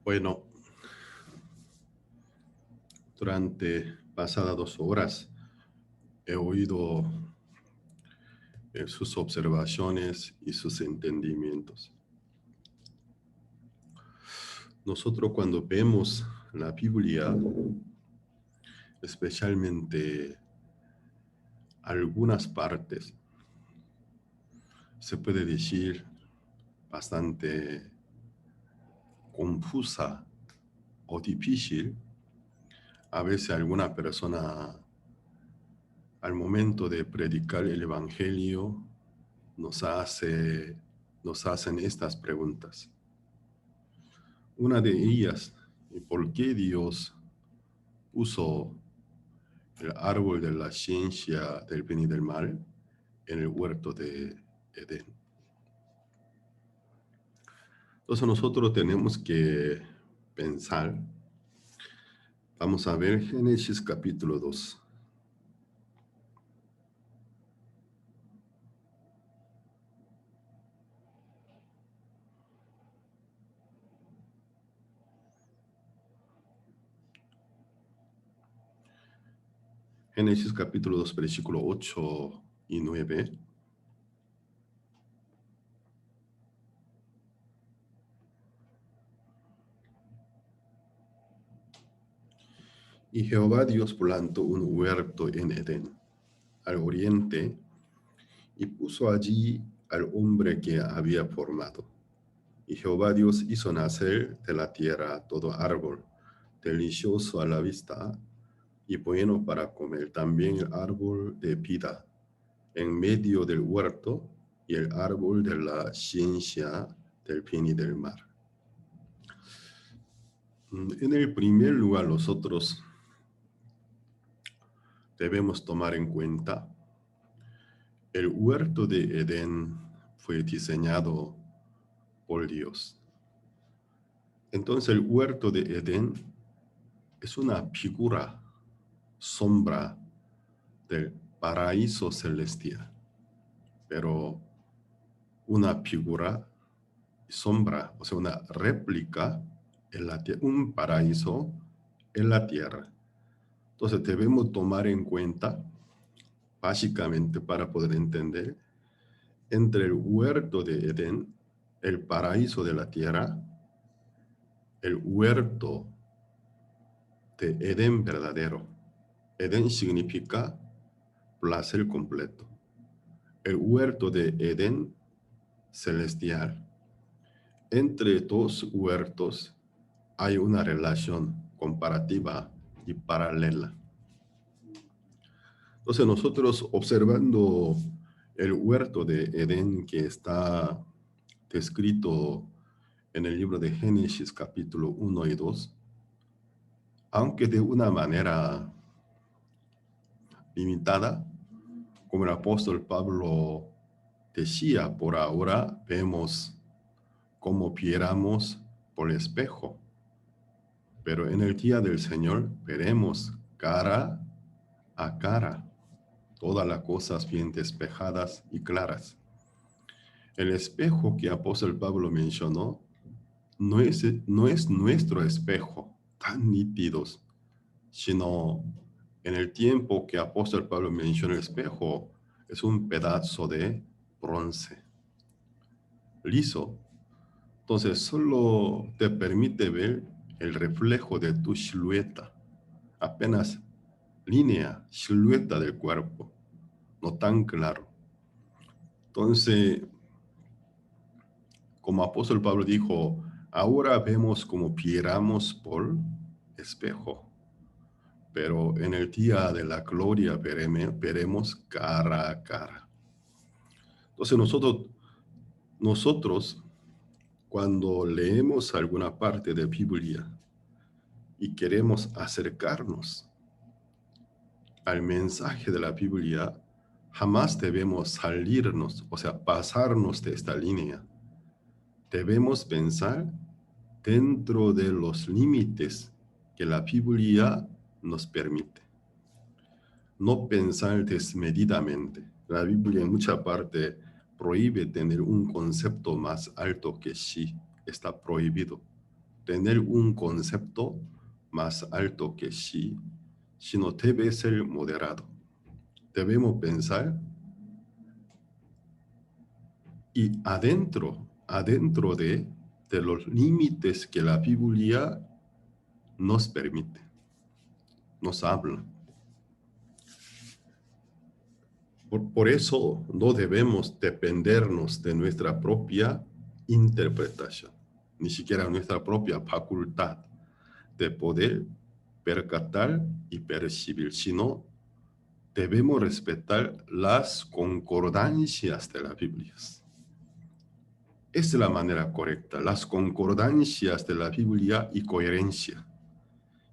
Bueno, durante pasadas 2 horas he oído sus observaciones y sus entendimientos. Nosotros cuando vemos la Biblia, especialmente algunas partes, se puede decir bastante confusa o difícil. A veces alguna persona al momento de predicar el Evangelio nos hacen estas preguntas. Una de ellas, ¿por qué Dios puso el árbol de la ciencia del bien y del mal en el huerto de Edén? Entonces nosotros tenemos que pensar. Vamos a ver Génesis capítulo 2. Génesis capítulo 2, versículo 8 y 9. Y Jehová Dios plantó un huerto en Edén, al oriente, y puso allí al hombre que había formado. Y Jehová Dios hizo nacer de la tierra todo árbol, delicioso a la vista y bueno para comer, también el árbol de vida en medio del huerto y el árbol de la ciencia del bien y del mal. En el primer lugar, nosotros debemos tomar en cuenta el huerto de Edén fue diseñado por Dios. Entonces el huerto de Edén es una figura, sombra del paraíso celestial, pero una figura, sombra, o sea, una réplica en la tierra, un paraíso en la tierra. Entonces debemos tomar en cuenta, básicamente para poder entender, entre el huerto de Edén, el paraíso de la tierra, el huerto de Edén verdadero. Edén significa placer completo. El huerto de Edén celestial. Entre dos huertos hay una relación comparativa y paralela. Entonces nosotros observando el huerto de Edén que está descrito en el libro de Génesis capítulo 1 y 2, aunque de una manera limitada, como el apóstol Pablo decía, por ahora vemos como viéramos por espejo, pero en el día del Señor veremos cara a cara todas las cosas bien despejadas y claras. El espejo que apóstol Pablo mencionó no es nuestro espejo tan nítidos, sino en el tiempo que apóstol Pablo menciona el espejo, es un pedazo de bronce liso. Entonces solo te permite ver el reflejo de tu silueta, apenas línea, silueta del cuerpo, no tan claro. Entonces, como apóstol Pablo dijo, ahora vemos como viéramos por espejo, pero en el día de la gloria veremos cara a cara. Entonces nosotros cuando leemos alguna parte de Biblia y queremos acercarnos al mensaje de la Biblia, jamás debemos salirnos, o sea, pasarnos de esta línea. Debemos pensar dentro de los límites que la Biblia nos permite. No pensar desmedidamente. La Biblia en mucha parte prohíbe tener un concepto más alto que sí está prohibido. tener un concepto más alto que sí, sino debe ser moderado. Debemos pensar y adentro de los límites que la Biblia nos permite, nos habla. Por eso no debemos dependernos de nuestra propia interpretación, ni siquiera nuestra propia facultad de poder percatar y percibir, sino debemos respetar las concordancias de las Biblias. Es la manera correcta, las concordancias de la Biblia y coherencia.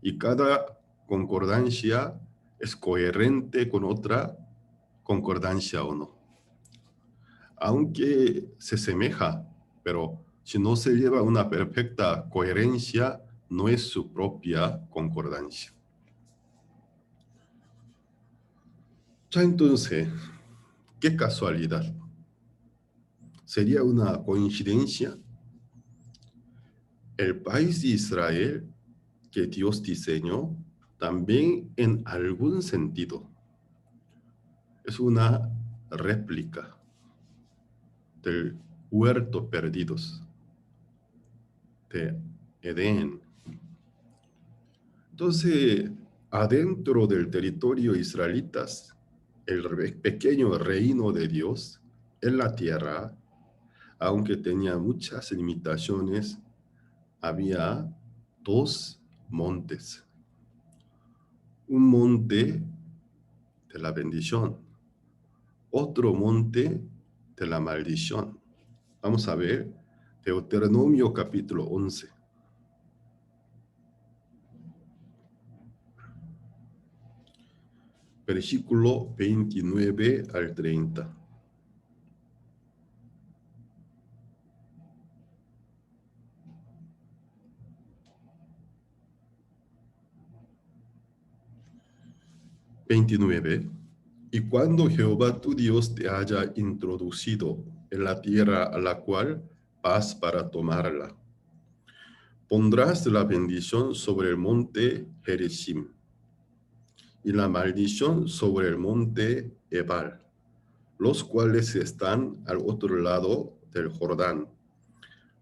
Y cada concordancia es coherente con otra concordancia o no. Aunque se semeja, pero si no se lleva una perfecta coherencia, no es su propia concordancia. Ya entonces, qué casualidad. ¿Sería una coincidencia? El país de Israel que Dios diseñó también en algún sentido es una réplica del huerto perdidos de Edén. Entonces, adentro del territorio israelitas, el pequeño reino de Dios en la tierra, aunque tenía muchas limitaciones, había dos montes. Un monte de la bendición, otro monte de la maldición. Vamos a ver Deuteronomio capítulo 11. Versículo 29 al 30. Y cuando Jehová tu Dios te haya introducido en la tierra a la cual vas para tomarla, pondrás la bendición sobre el monte Gerizim y la maldición sobre el monte Ebal, los cuales están al otro lado del Jordán,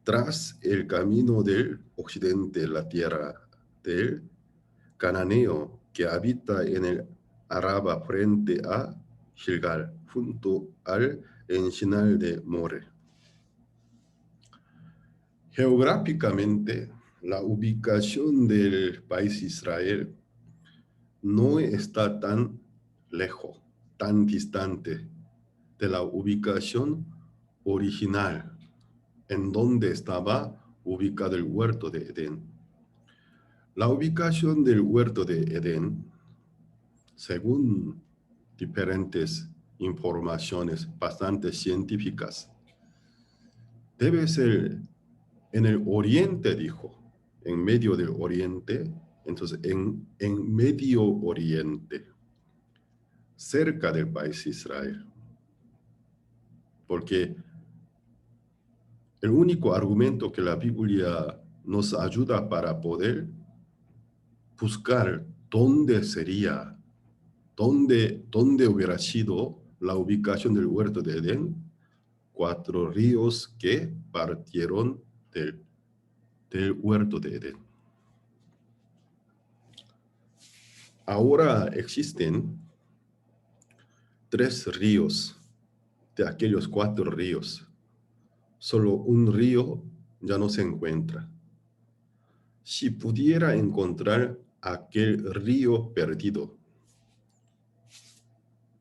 tras el camino del occidente, la tierra del cananeo que habita en el Araba frente a Gilgal, junto al enchinal de More. Geográficamente, la ubicación del país Israel no está tan lejos, tan distante de la ubicación original en donde estaba ubicado el huerto de Edén. La ubicación del huerto de Edén, según diferentes informaciones bastante científicas, debe ser en el oriente, dijo, en medio del oriente, entonces en Medio Oriente, cerca del país Israel. Porque el único argumento que la Biblia nos ayuda para poder buscar dónde sería, dónde hubiera sido la ubicación del huerto de Edén, 4 ríos que partieron del huerto de Edén. Ahora existen 3 ríos de aquellos 4 ríos. Solo un río ya no se encuentra. Si pudiera encontrar aquel río perdido,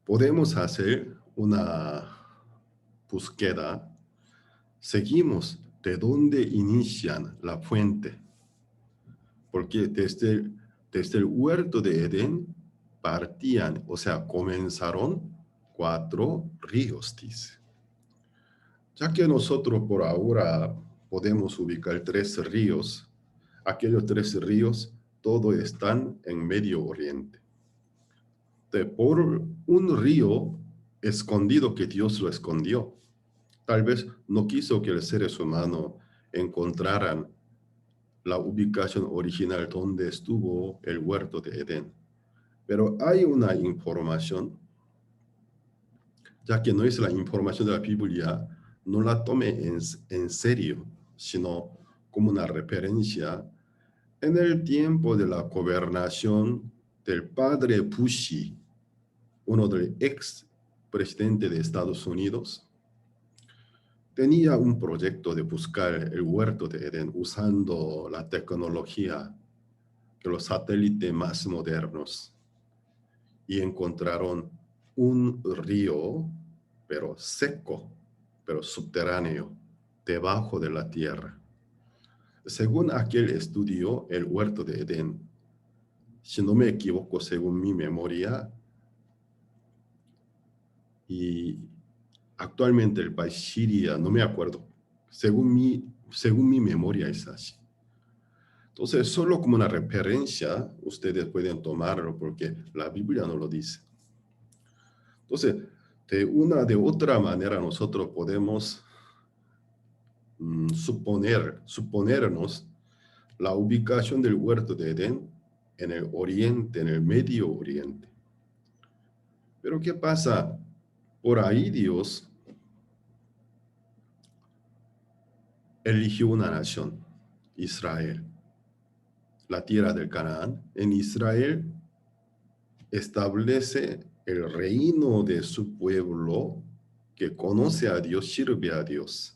podemos hacer una búsqueda. Seguimos de dónde inician la fuente, porque desde el huerto de Edén partían, o sea, comenzaron 4 ríos, dice. Ya que nosotros por ahora podemos ubicar 3 ríos, aquellos 3 ríos, todos están en Medio Oriente. Por un río escondido que Dios lo escondió. Tal vez no quiso que los seres humanos encontraran la ubicación original donde estuvo el huerto de Edén. Pero hay una información, ya que no es la información de la Biblia, no la tome en serio, sino como una referencia. En el tiempo de la gobernación del padre Bush, uno del ex presidente de Estados Unidos, tenía un proyecto de buscar el huerto de Edén usando la tecnología de los satélites más modernos y encontraron un río, pero seco, pero subterráneo, debajo de la tierra. Según aquel estudio, el huerto de Edén, si no me equivoco, según mi memoria, y actualmente el país Siria, no me acuerdo, según mi memoria es así. Entonces, solo como una referencia, ustedes pueden tomarlo porque la Biblia no lo dice. Entonces, de otra manera, nosotros podemos suponernos la ubicación del huerto de Edén en el oriente, en el Medio Oriente. Pero ¿qué pasa? Por ahí Dios eligió una nación, Israel, la tierra del Canaán. En Israel establece el reino de su pueblo que conoce a Dios, sirve a Dios.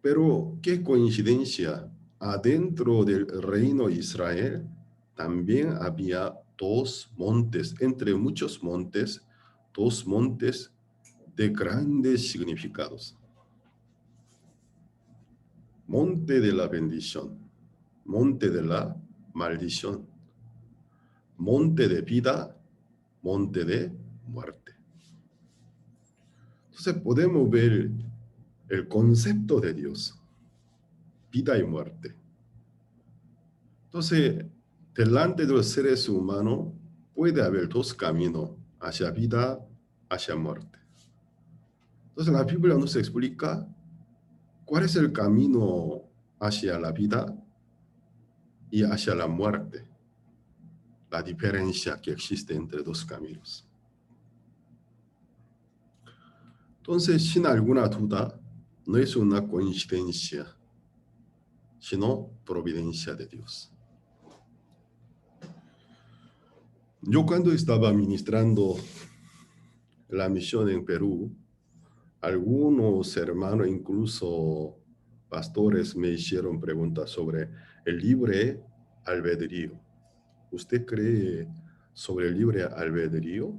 Pero qué coincidencia, adentro del reino de Israel también había dos montes, entre muchos montes, dos montes de grandes significados. Monte de la bendición, monte de la maldición, monte de vida, monte de muerte. Entonces podemos ver el concepto de Dios, vida y muerte. Entonces, delante de los seres humanos puede haber dos caminos, hacia vida, hacia muerte. Entonces la Biblia nos explica cuál es el camino hacia la vida y hacia la muerte, la diferencia que existe entre dos caminos. Entonces, sin alguna duda, no es una coincidencia, sino providencia de Dios. Yo cuando estaba ministrando la misión en Perú, algunos hermanos, incluso pastores, me hicieron preguntas sobre el libre albedrío. ¿Usted cree sobre el libre albedrío?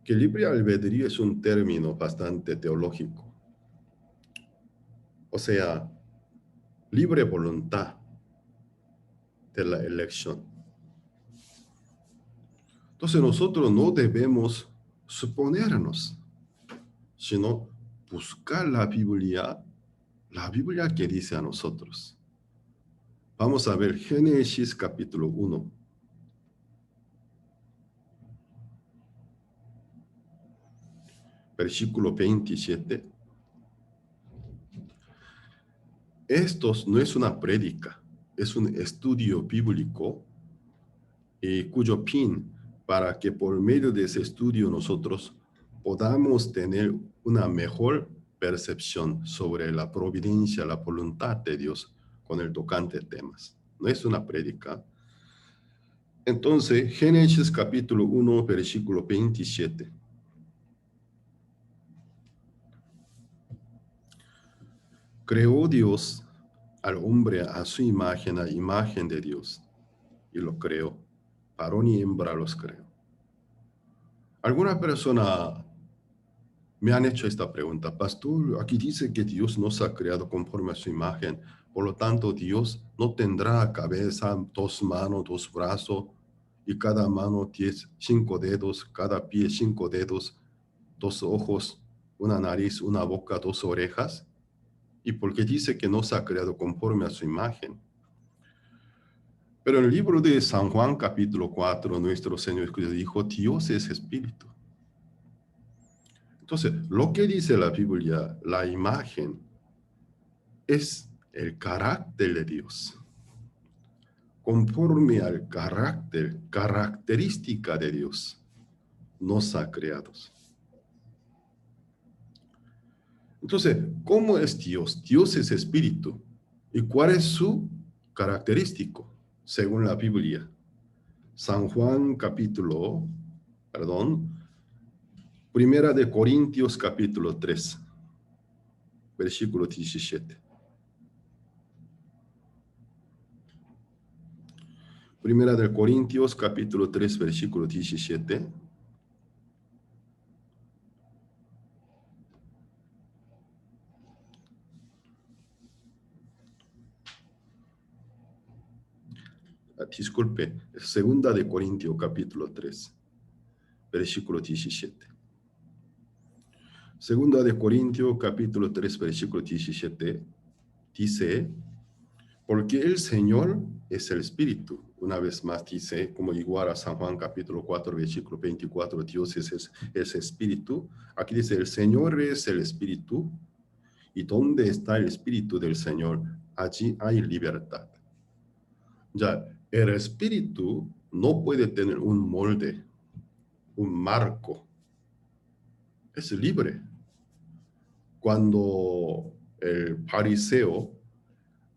Que libre albedrío es un término bastante teológico. O sea, libre voluntad de la elección. Entonces nosotros no debemos suponernos, sino buscar la Biblia que dice a nosotros. Vamos a ver Génesis capítulo 1. Versículo 27. Esto no es una prédica, es un estudio bíblico cuyo fin para que por medio de ese estudio nosotros podamos tener una mejor percepción sobre la providencia, la voluntad de Dios con el tocante temas. No es una prédica. Entonces, Génesis capítulo 1, versículo 27. Creó Dios al hombre a su imagen, a imagen de Dios, y lo creó. Varón y hembra los creó. Alguna persona me han hecho esta pregunta: pastor, aquí dice que Dios nos ha creado conforme a su imagen, por lo tanto Dios no tendrá cabeza, dos manos, dos brazos, y cada mano tiene 5 dedos, cada pie 5 dedos, 2 ojos, una nariz, una boca, 2 orejas. Y porque dice que nos ha creado conforme a su imagen. Pero en el libro de San Juan capítulo 4, nuestro Señor dijo: Dios es espíritu. Entonces, lo que dice la Biblia, la imagen, es el carácter de Dios, conforme al carácter, característica de Dios, nos ha creado. Entonces, ¿cómo es Dios? Dios es espíritu. ¿Y cuál es su característico? Según la Biblia. San Juan Primera de Corintios capítulo 3, versículo 17. Primera de Corintios capítulo 3, versículo 17. Disculpe, Segunda de Corintios capítulo 3, versículo 17. Segunda de Corintios capítulo 3, versículo 17, dice, porque el Señor es el Espíritu. Una vez más dice, como igual a San Juan capítulo 4, versículo 24, Dios es Espíritu. Aquí dice, el Señor es el Espíritu, y donde está el Espíritu del Señor, allí hay libertad. Ya, el Espíritu no puede tener un molde, un marco. Es libre. Cuando el fariseo,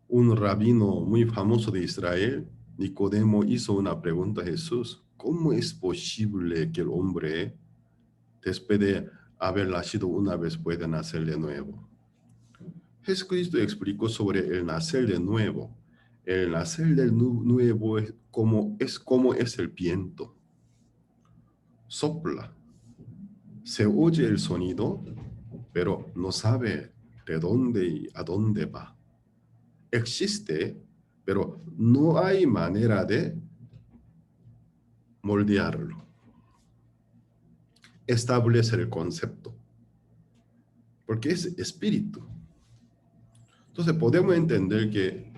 un rabino muy famoso de Israel, Nicodemo, hizo una pregunta a Jesús: ¿cómo es posible que el hombre, después de haber nacido una vez, pueda nacer de nuevo? Jesucristo explicó sobre el nacer de nuevo. El nacer de nuevo es como es el viento. Sopla. Se oye el sonido, pero no sabe de dónde y a dónde va. Existe, pero no hay manera de moldearlo. Establecer el concepto, porque es espíritu. Entonces podemos entender que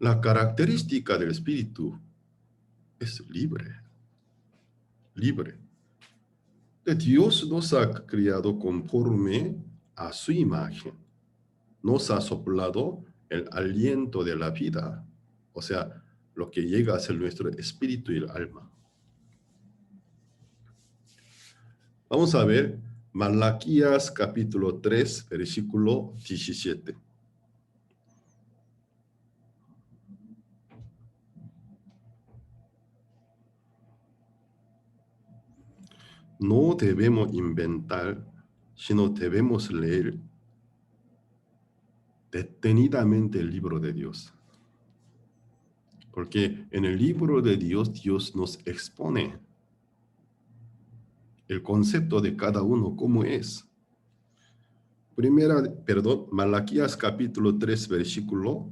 la característica del espíritu es libre. Libre. Dios nos ha creado conforme a su imagen. Nos ha soplado el aliento de la vida, o sea, lo que llega a ser nuestro espíritu y el alma. Vamos a ver Malaquías capítulo 3, versículo 17. No debemos inventar, sino debemos leer detenidamente el libro de Dios. Porque en el libro de Dios, Dios nos expone el concepto de cada uno, cómo es. Malaquías capítulo 3, versículo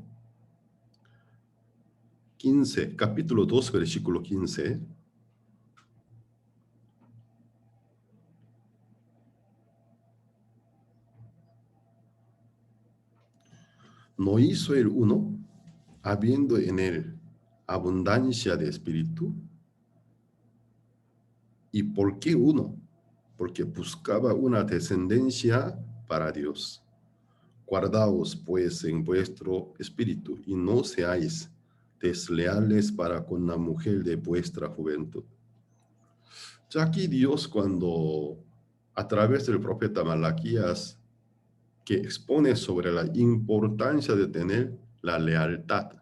15, capítulo 2, versículo 15. ¿No hizo el uno, habiendo en él abundancia de espíritu? ¿Y por qué uno? Porque buscaba una descendencia para Dios. Guardaos pues en vuestro espíritu y no seáis desleales para con la mujer de vuestra juventud. Ya aquí Dios, cuando a través del profeta Malaquías, que expone sobre la importancia de tener la lealtad,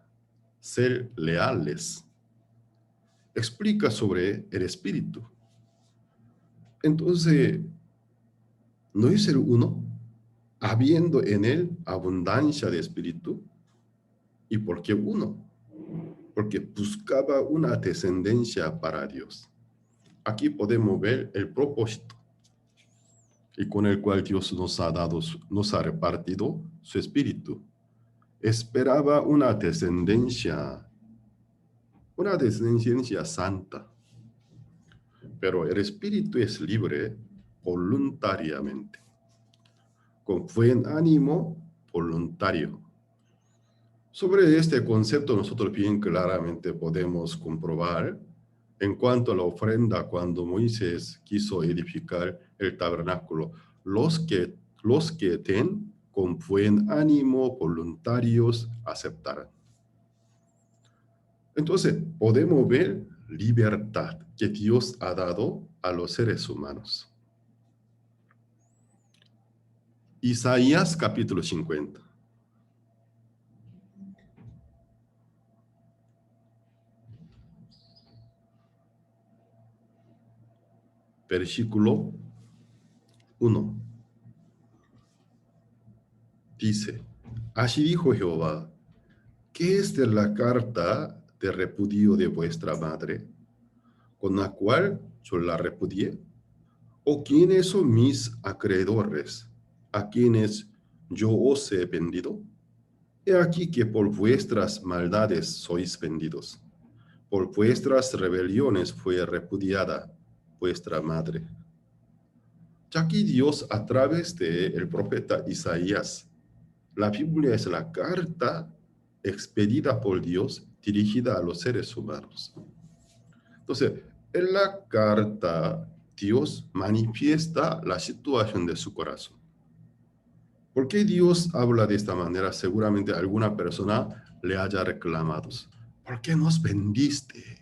ser leales, explica sobre el espíritu. Entonces, ¿no es el uno, habiendo en él abundancia de espíritu? ¿Y por qué uno? Porque buscaba una descendencia para Dios. Aquí podemos ver el propósito y con el cual Dios nos ha repartido su espíritu. Esperaba una descendencia santa. Pero el espíritu es libre voluntariamente, con buen ánimo voluntario. Sobre este concepto nosotros bien claramente podemos comprobar en cuanto a la ofrenda cuando Moisés quiso edificar el tabernáculo. Los que den con buen ánimo, voluntarios, aceptarán. Entonces, podemos ver libertad que Dios ha dado a los seres humanos. Isaías capítulo 50. Versículo 1. Dice, así dijo Jehová, ¿qué es de la carta de repudio de vuestra madre, con la cual yo la repudié? ¿O quiénes son mis acreedores, a quienes yo os he vendido? He aquí que por vuestras maldades sois vendidos. Por vuestras rebeliones fue repudiada vuestra madre. Ya aquí Dios, a través del profeta Isaías, la Biblia es la carta expedida por Dios dirigida a los seres humanos. Entonces, en la carta, Dios manifiesta la situación de su corazón. ¿Por qué Dios habla de esta manera? Seguramente alguna persona le haya reclamado. ¿Por qué nos vendiste?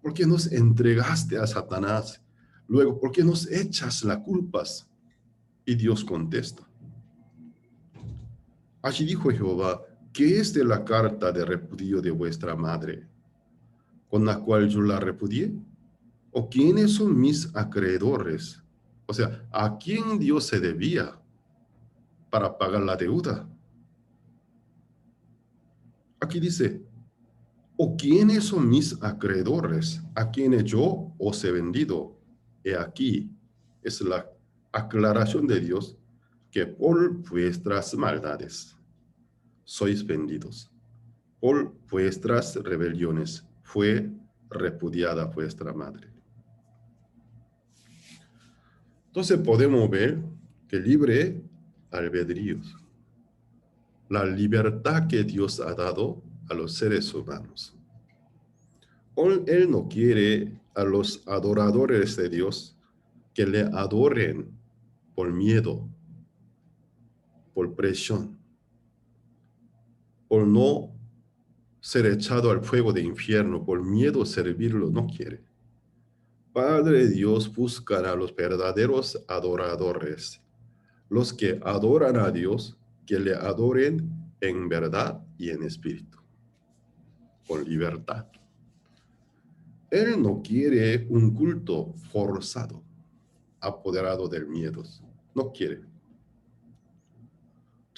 ¿Por qué nos entregaste a Satanás? Luego, ¿por qué nos echas las culpas? Y Dios contesta. Así dijo Jehová, ¿qué es de la carta de repudio de vuestra madre, con la cual yo la repudié? ¿O quiénes son mis acreedores? O sea, ¿a quién Dios se debía para pagar la deuda? Aquí dice, ¿o quiénes son mis acreedores, a quienes yo os he vendido? He aquí, es la aclaración de Dios que por vuestras maldades sois vendidos. Por vuestras rebeliones fue repudiada vuestra madre. Entonces podemos ver que libre albedrío, la libertad que Dios ha dado a los seres humanos. Él no quiere a los adoradores de Dios que le adoren por miedo, por presión, por no ser echado al fuego de infierno, por miedo a servirlo, no quiere. Padre Dios busca a los verdaderos adoradores, los que adoran a Dios, que le adoren en verdad y en espíritu, con libertad. Él no quiere un culto forzado, apoderado del miedo. No quiere.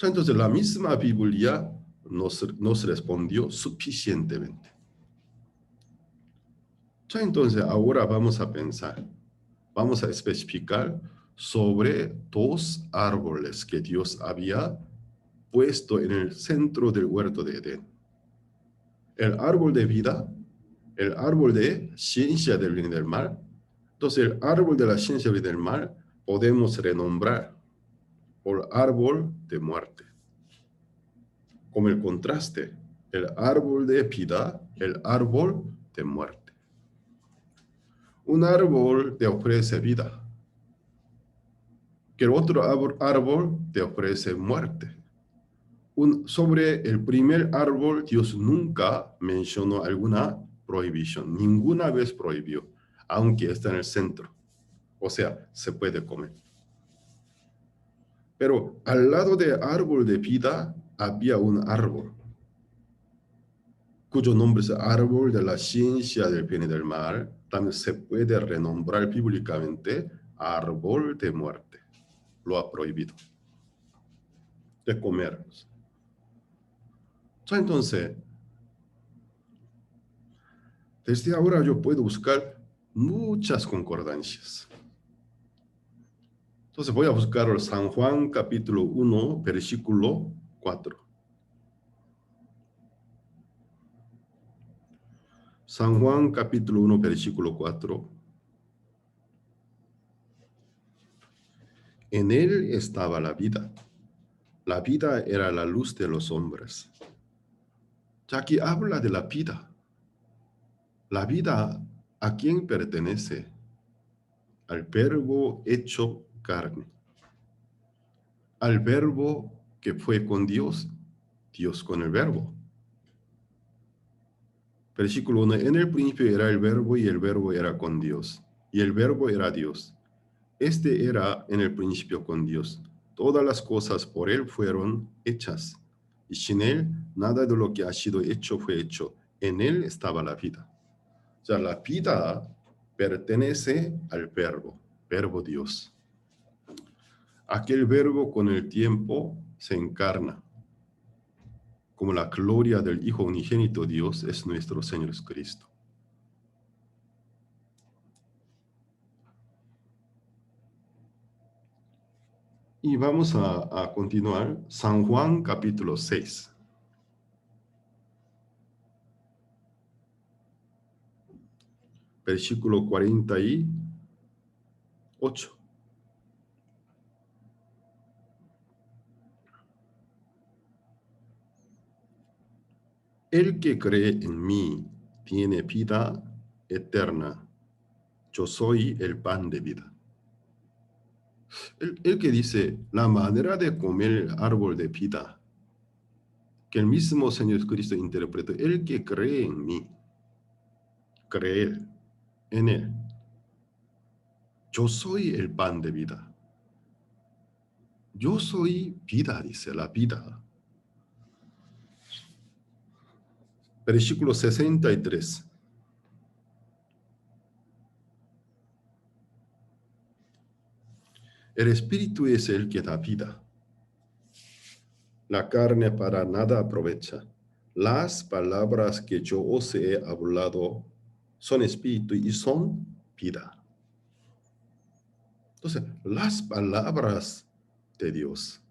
Entonces la misma Biblia nos respondió suficientemente. Entonces ahora vamos a pensar, vamos a especificar sobre dos árboles que Dios había puesto en el centro del huerto de Edén. El árbol de vida, el árbol de ciencia del bien y del mal. Entonces el árbol de la ciencia del bien y del mal podemos renombrar por árbol de muerte. Como el contraste, el árbol de vida, el árbol de muerte. Un árbol te ofrece vida, que el otro árbol te ofrece muerte. Sobre el primer árbol, Dios nunca mencionó alguna prohibición, ninguna vez prohibió, aunque está en el centro. O sea, se puede comer. Pero al lado del árbol de vida había un árbol, cuyo nombre es árbol de la ciencia del bien y del mal. También se puede renombrar bíblicamente árbol de muerte. Lo ha prohibido de comerlos. Entonces, desde ahora yo puedo buscar muchas concordancias. Entonces voy a buscar el San Juan capítulo 1, versículo 4. San Juan capítulo 1, versículo 4. En él estaba la vida. La vida era la luz de los hombres. Ya que habla de la vida. La vida, ¿a quién pertenece? Al verbo hecho carne. Al verbo que fue con Dios, Dios con el verbo. Versículo 1, en el principio era el verbo y el verbo era con Dios, y el verbo era Dios. Este era en el principio con Dios. Todas las cosas por él fueron hechas, y sin él nada de lo que ha sido hecho fue hecho. En él estaba la vida. O sea, la vida pertenece al verbo, verbo Dios. Aquel verbo con el tiempo se encarna, como la gloria del Hijo unigénito Dios es nuestro Señor Jesucristo. Y vamos a continuar. San Juan capítulo 6. Versículo 48. El que cree en mí tiene vida eterna. Yo soy el pan de vida. El que dice, la manera de comer el árbol de vida, que el mismo Señor Cristo interpretó, el que cree en mí, creer en él. Yo soy el pan de vida. Yo soy vida, dice la vida. Versículo 63. El espíritu es el que da vida. La carne para nada aprovecha. Las palabras que yo os he hablado son espíritu y son vida. Entonces, las palabras de Dios,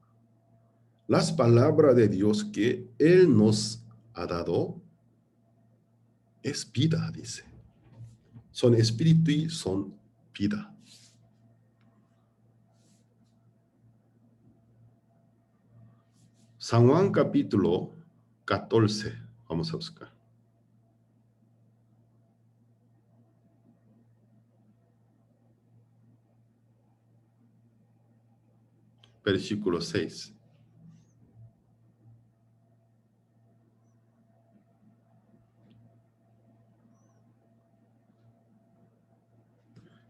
las palabras de Dios que Él nos ha dado, es vida, dice. Son espíritu y son vida. San Juan capítulo 14, vamos a buscar. Versículo 6.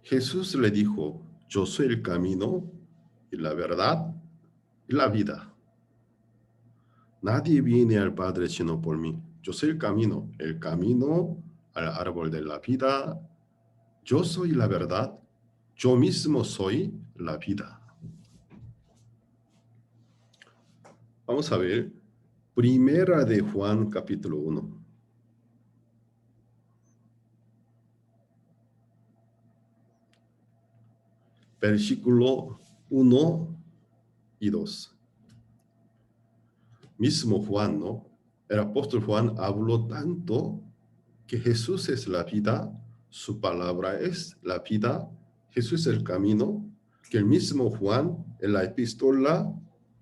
Jesús le dijo, yo soy el camino y la verdad y la vida. Nadie viene al Padre sino por mí. Yo soy el camino al árbol de la vida. Yo soy la verdad. Yo mismo soy la vida. Vamos a ver. Primera de Juan, capítulo 1. Versículo 1 y 2. Mismo Juan, ¿no? El apóstol Juan habló tanto que Jesús es la vida, su palabra es la vida, Jesús es el camino, que el mismo Juan, en la epístola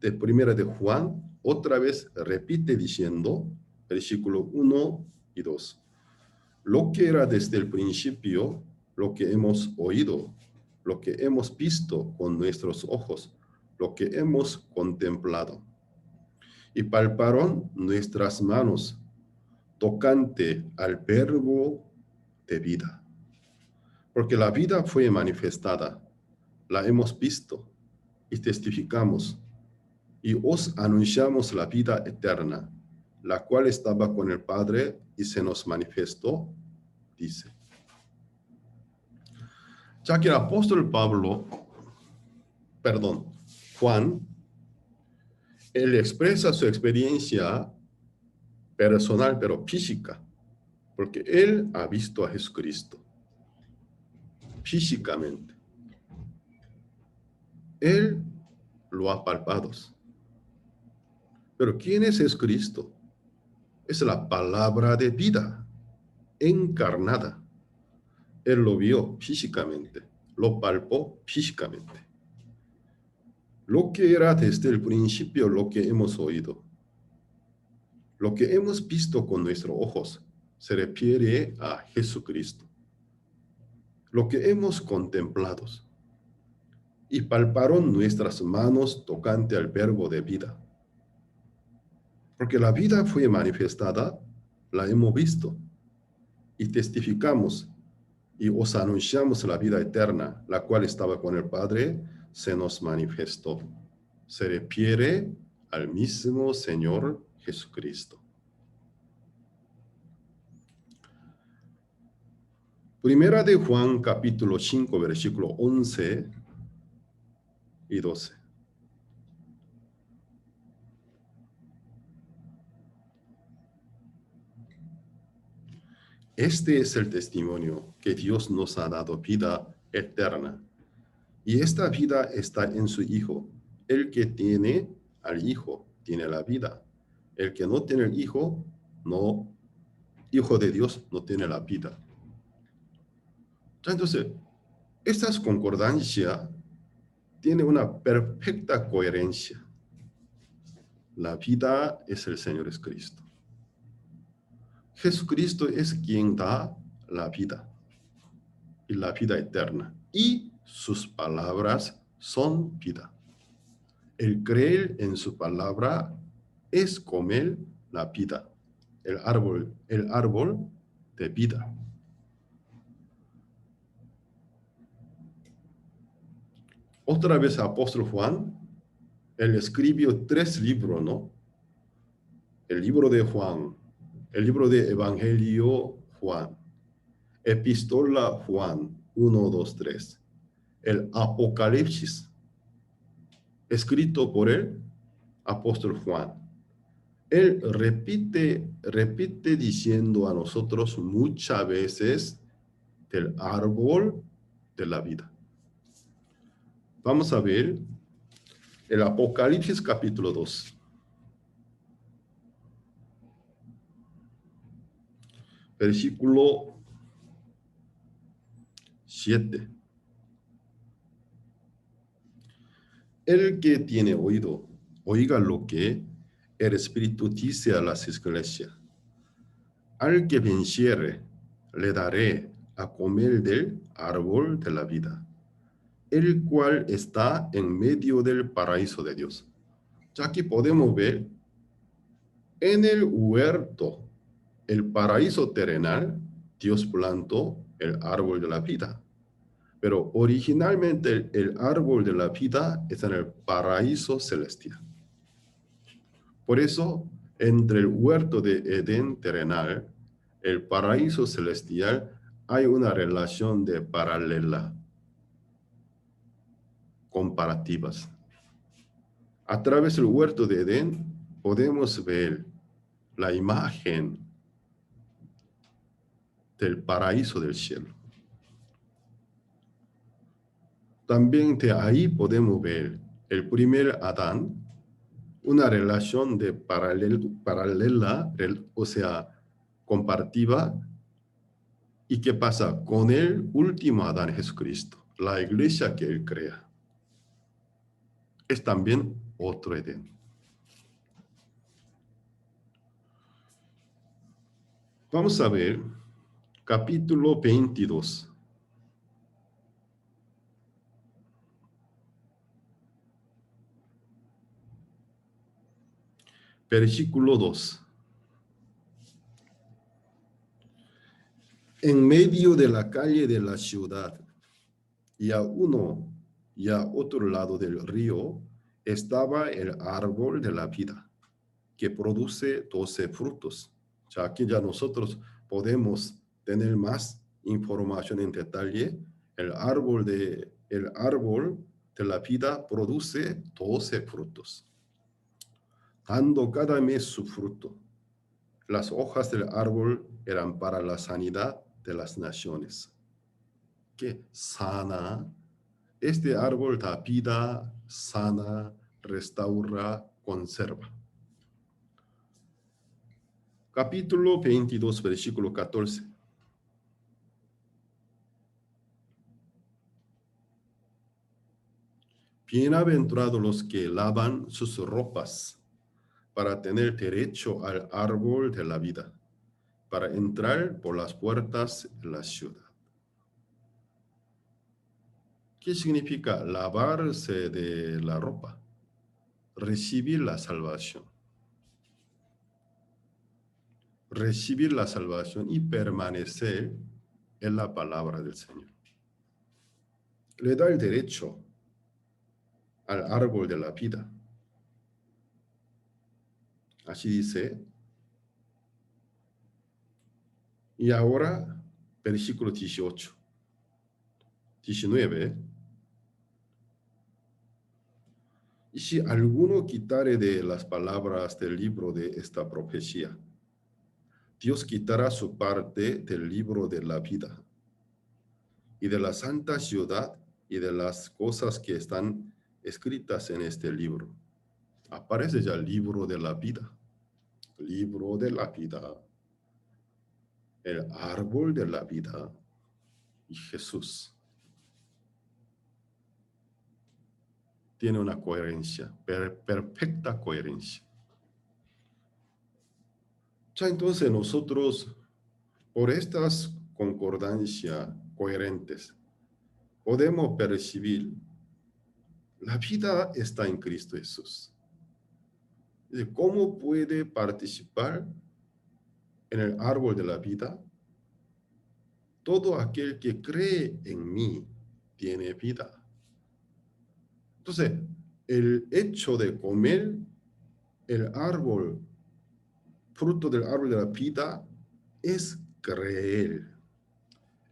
de primera de Juan, otra vez repite diciendo, versículo 1 y 2, lo que era desde el principio, lo que hemos oído, lo que hemos visto con nuestros ojos, lo que hemos contemplado. Y palparon nuestras manos tocante al verbo de vida. Porque la vida fue manifestada, la hemos visto y testificamos, y os anunciamos la vida eterna, la cual estaba con el Padre y se nos manifestó, dice. Ya que el apóstol Juan, él expresa su experiencia personal, pero física, porque él ha visto a Jesucristo físicamente. Él lo ha palpado. Pero ¿quién es Jesucristo? Es la palabra de vida encarnada. Él lo vio físicamente, lo palpó físicamente. Lo que era desde el principio, lo que hemos oído, lo que hemos visto con nuestros ojos, se refiere a Jesucristo. Lo que hemos contemplado y palparon nuestras manos tocante al verbo de vida. Porque la vida fue manifestada, la hemos visto y testificamos y os anunciamos la vida eterna, la cual estaba con el Padre, se nos manifestó. Se refiere al mismo Señor Jesucristo. Primera de Juan, capítulo 5, versículo 11 y 12. Este es el testimonio que Dios nos ha dado vida eterna. Y esta vida está en su Hijo. El que tiene al Hijo tiene la vida. El que no tiene el Hijo, no, Hijo de Dios, no tiene la vida. Entonces, esta concordancia tiene una perfecta coherencia. La vida es el Señor Jesucristo. Jesucristo es quien da la vida y la vida eterna. Y sus palabras son vida. El creer en su palabra es comer la vida, el árbol de vida. Otra vez apóstol Juan, él escribió 3 libros, ¿no? El libro de Juan, el libro de Evangelio Juan, Epístola Juan 1, 2, 3, el Apocalipsis, escrito por el apóstol Juan. Él repite diciendo a nosotros muchas veces del árbol de la vida. Vamos a ver el Apocalipsis capítulo 2. Versículo 7. El que tiene oído, oiga lo que el Espíritu dice a las iglesias. Al que venciere, le daré a comer del árbol de la vida, el cual está en medio del paraíso de Dios. Ya aquí podemos ver en el huerto, el paraíso terrenal, Dios plantó el árbol de la vida. Pero originalmente el árbol de la vida está en el paraíso celestial. Por eso, entre el huerto de Edén terrenal, el paraíso celestial, hay una relación de paralela, comparativas. A través del huerto de Edén podemos ver la imagen del paraíso del cielo. También de ahí podemos ver el primer Adán, una relación de paralela, o sea, comparativa. ¿Y qué pasa con el último Adán, Jesucristo? La iglesia que él crea. Es también otro Edén. Vamos a ver capítulo 22. Versículo 2. En medio de la calle de la ciudad y a uno y a otro lado del río estaba el árbol de la vida, que produce 12 frutos. O sea, aquí ya nosotros podemos tener más información en detalle. El árbol de la vida produce 12 frutos, dando cada mes su fruto. Las hojas del árbol eran para la sanidad de las naciones. Que sana. Este árbol da vida, sana, restaura, conserva. Capítulo 22, versículo 14. Bienaventurados los que lavan sus ropas para tener derecho al árbol de la vida, para entrar por las puertas de la ciudad. ¿Qué significa lavarse de la ropa? Recibir la salvación. recibir la salvación y permanecer en la palabra del Señor. Le da el derecho al árbol de la vida. Así dice. Y ahora, versículo 18, 19. Y si alguno quitare de las palabras del libro de esta profecía, Dios quitará su parte del libro de la vida y de la santa ciudad y de las cosas que están escritas en este libro. Aparece ya el libro de la vida. Libro de la vida. El árbol de la vida y Jesús. Tiene una coherencia, perfecta coherencia. Ya entonces nosotros, por estas concordancias coherentes, podemos percibir la vida está en Cristo Jesús. ¿Cómo puede participar en el árbol de la vida? Todo aquel que cree en mí tiene vida. Entonces, el hecho de comer el árbol, fruto del árbol de la vida, es creer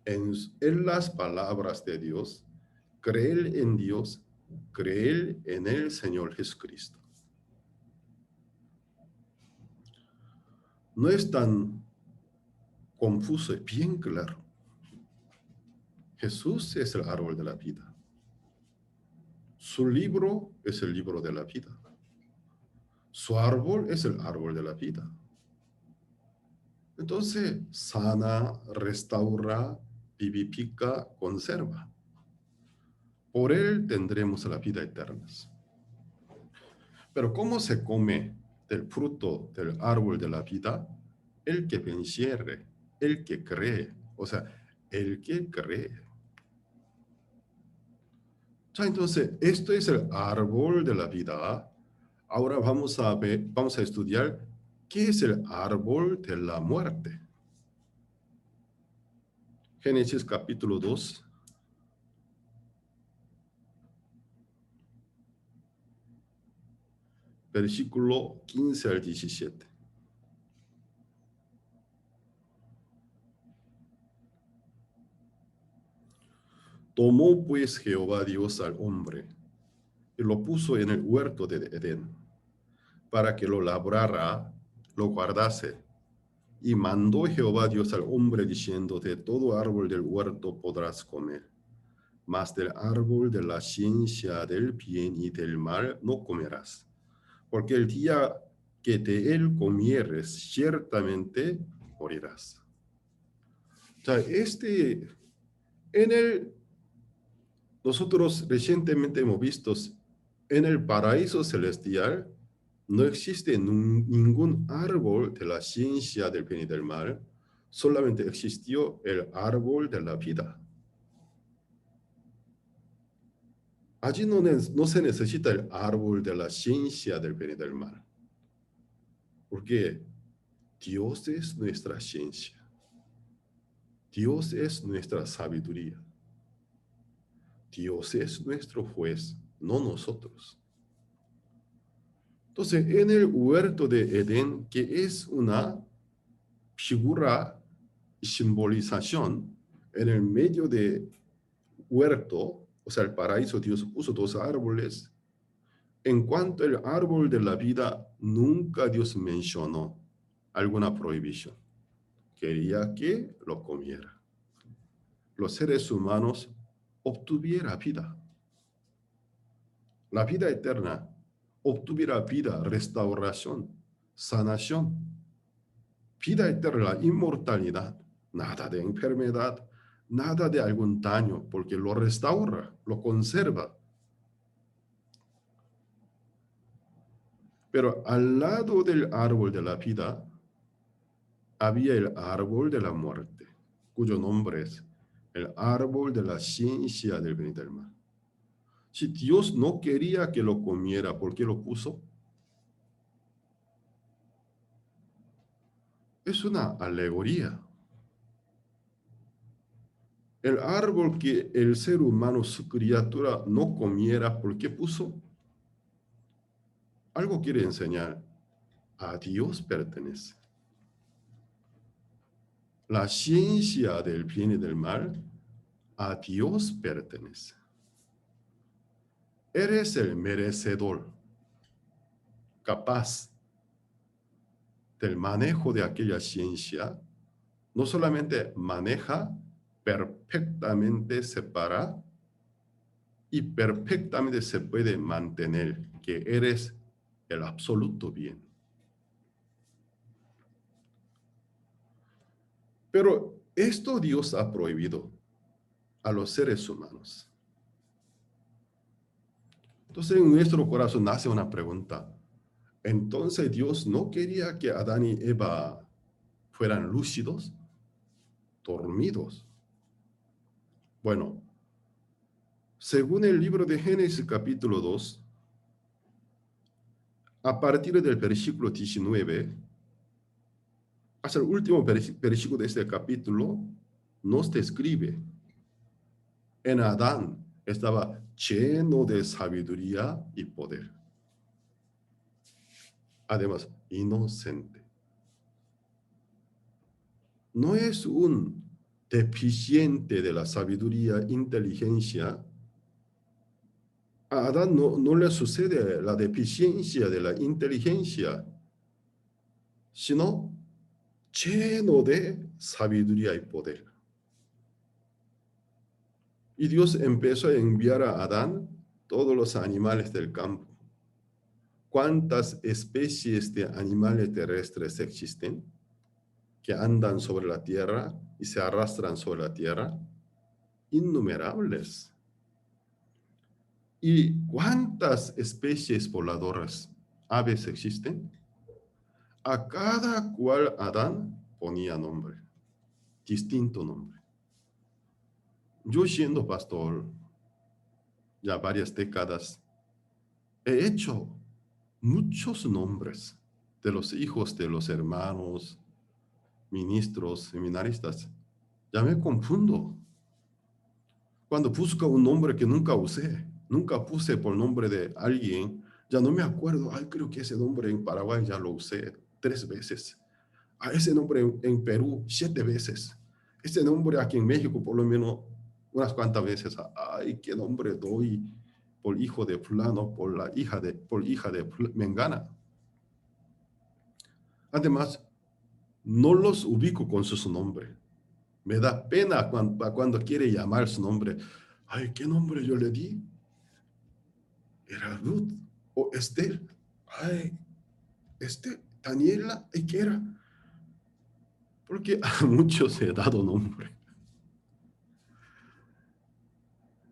en las palabras de Dios, creer en Dios, creer en el Señor Jesucristo. No es tan confuso, es bien claro. Jesús es el árbol de la vida. Su libro es el libro de la vida. Su árbol es el árbol de la vida. Entonces, sana, restaura, vivifica, conserva. Por él tendremos la vida eterna. Pero ¿cómo se come del fruto del árbol de la vida? El que venciere, el que cree, o sea, el que cree. Ya, entonces, esto es el árbol de la vida. Ahora vamos a estudiar qué es el árbol de la muerte. Génesis capítulo 2. Versículo 15 al 17. Tomó pues Jehová Dios al hombre y lo puso en el huerto de Edén, para que lo labrara, lo guardase. Y mandó Jehová Dios al hombre diciendo: de todo árbol del huerto podrás comer, mas del árbol de la ciencia del bien y del mal no comerás, porque el día que de él comieres, ciertamente morirás. O sea, nosotros recientemente hemos visto, en el paraíso celestial no existe ningún árbol de la ciencia del bien y del mal, solamente existió el árbol de la vida. Allí no se necesita el árbol de la ciencia del bien y del mal, porque Dios es nuestra ciencia. Dios es nuestra sabiduría. Dios es nuestro juez, no nosotros. Entonces, en el huerto de Edén, que es una figura y simbolización, en el medio de huerto, o sea, el paraíso, Dios puso dos árboles. En cuanto al árbol de la vida, nunca Dios mencionó alguna prohibición. Quería que lo comiera. Los seres humanos obtuviera vida. La vida eterna obtuviera vida, restauración, sanación. Vida eterna, inmortalidad, nada de enfermedad, nada de algún daño, porque lo restaura, lo conserva. Pero al lado del árbol de la vida había el árbol de la muerte, cuyo nombre es el árbol de la ciencia del bien y del mal. Si Dios no quería que lo comiera, ¿por qué lo puso? es una alegoría. El árbol que el ser humano, su criatura, no comiera, ¿por qué puso? Algo quiere enseñar. A Dios pertenece. La ciencia del bien y del mal a Dios pertenece. Eres el merecedor, capaz del manejo de aquella ciencia. No solamente maneja, perfectamente separa y perfectamente se puede mantener que eres el absoluto bien. Pero esto Dios ha prohibido a los seres humanos. Entonces en nuestro corazón nace una pregunta. Entonces Dios no quería que Adán y Eva fueran lúcidos, dormidos. Bueno, según el libro de Génesis capítulo 2, a partir del versículo 19, hasta el último versículo de este capítulo, nos describe. En Adán estaba lleno de sabiduría y poder. Además, inocente. No es un deficiente de la sabiduría, inteligencia. A Adán no le sucede la deficiencia de la inteligencia, sino lleno de sabiduría y poder. Y Dios empezó a enviar a Adán todos los animales del campo. ¿Cuántas especies de animales terrestres existen que andan sobre la tierra y se arrastran sobre la tierra? Innumerables. ¿Y cuántas especies voladoras, aves existen? A cada cual Adán ponía nombre, distinto nombre. Yo siendo pastor ya varias décadas, he hecho muchos nombres de los hijos de los hermanos, ministros, seminaristas. Ya me confundo. Cuando busco un nombre que nunca usé, nunca puse por nombre de alguien, ya no me acuerdo. Ay, creo que ese nombre en Paraguay ya lo usé 3 veces. A ese nombre en Perú 7 veces. Ese nombre aquí en México por lo menos unas cuantas veces. Ay, qué nombre doy por hijo de fulano, por hija de Mengana. Además, no los ubico con su nombre. Me da pena cuando quiere llamar su nombre. Ay, ¿qué nombre yo le di? Era Ruth o Esther. Ay, Esther, Daniela, ¿y qué era? Porque a muchos he dado nombre.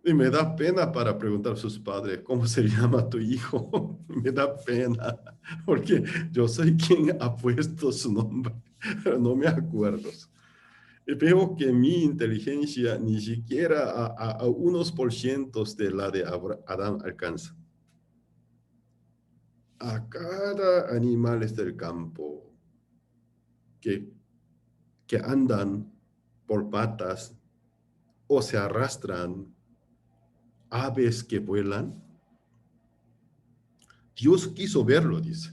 Y me da pena para preguntar a sus padres, ¿cómo se llama tu hijo? Me da pena, porque yo soy quien ha puesto su nombre, pero no me acuerdo. Y veo que mi inteligencia ni siquiera a unos por cientos de la de Adán alcanza. A cada animal del campo que, que andan por patas o se arrastran, aves que vuelan, Dios quiso verlo, dice.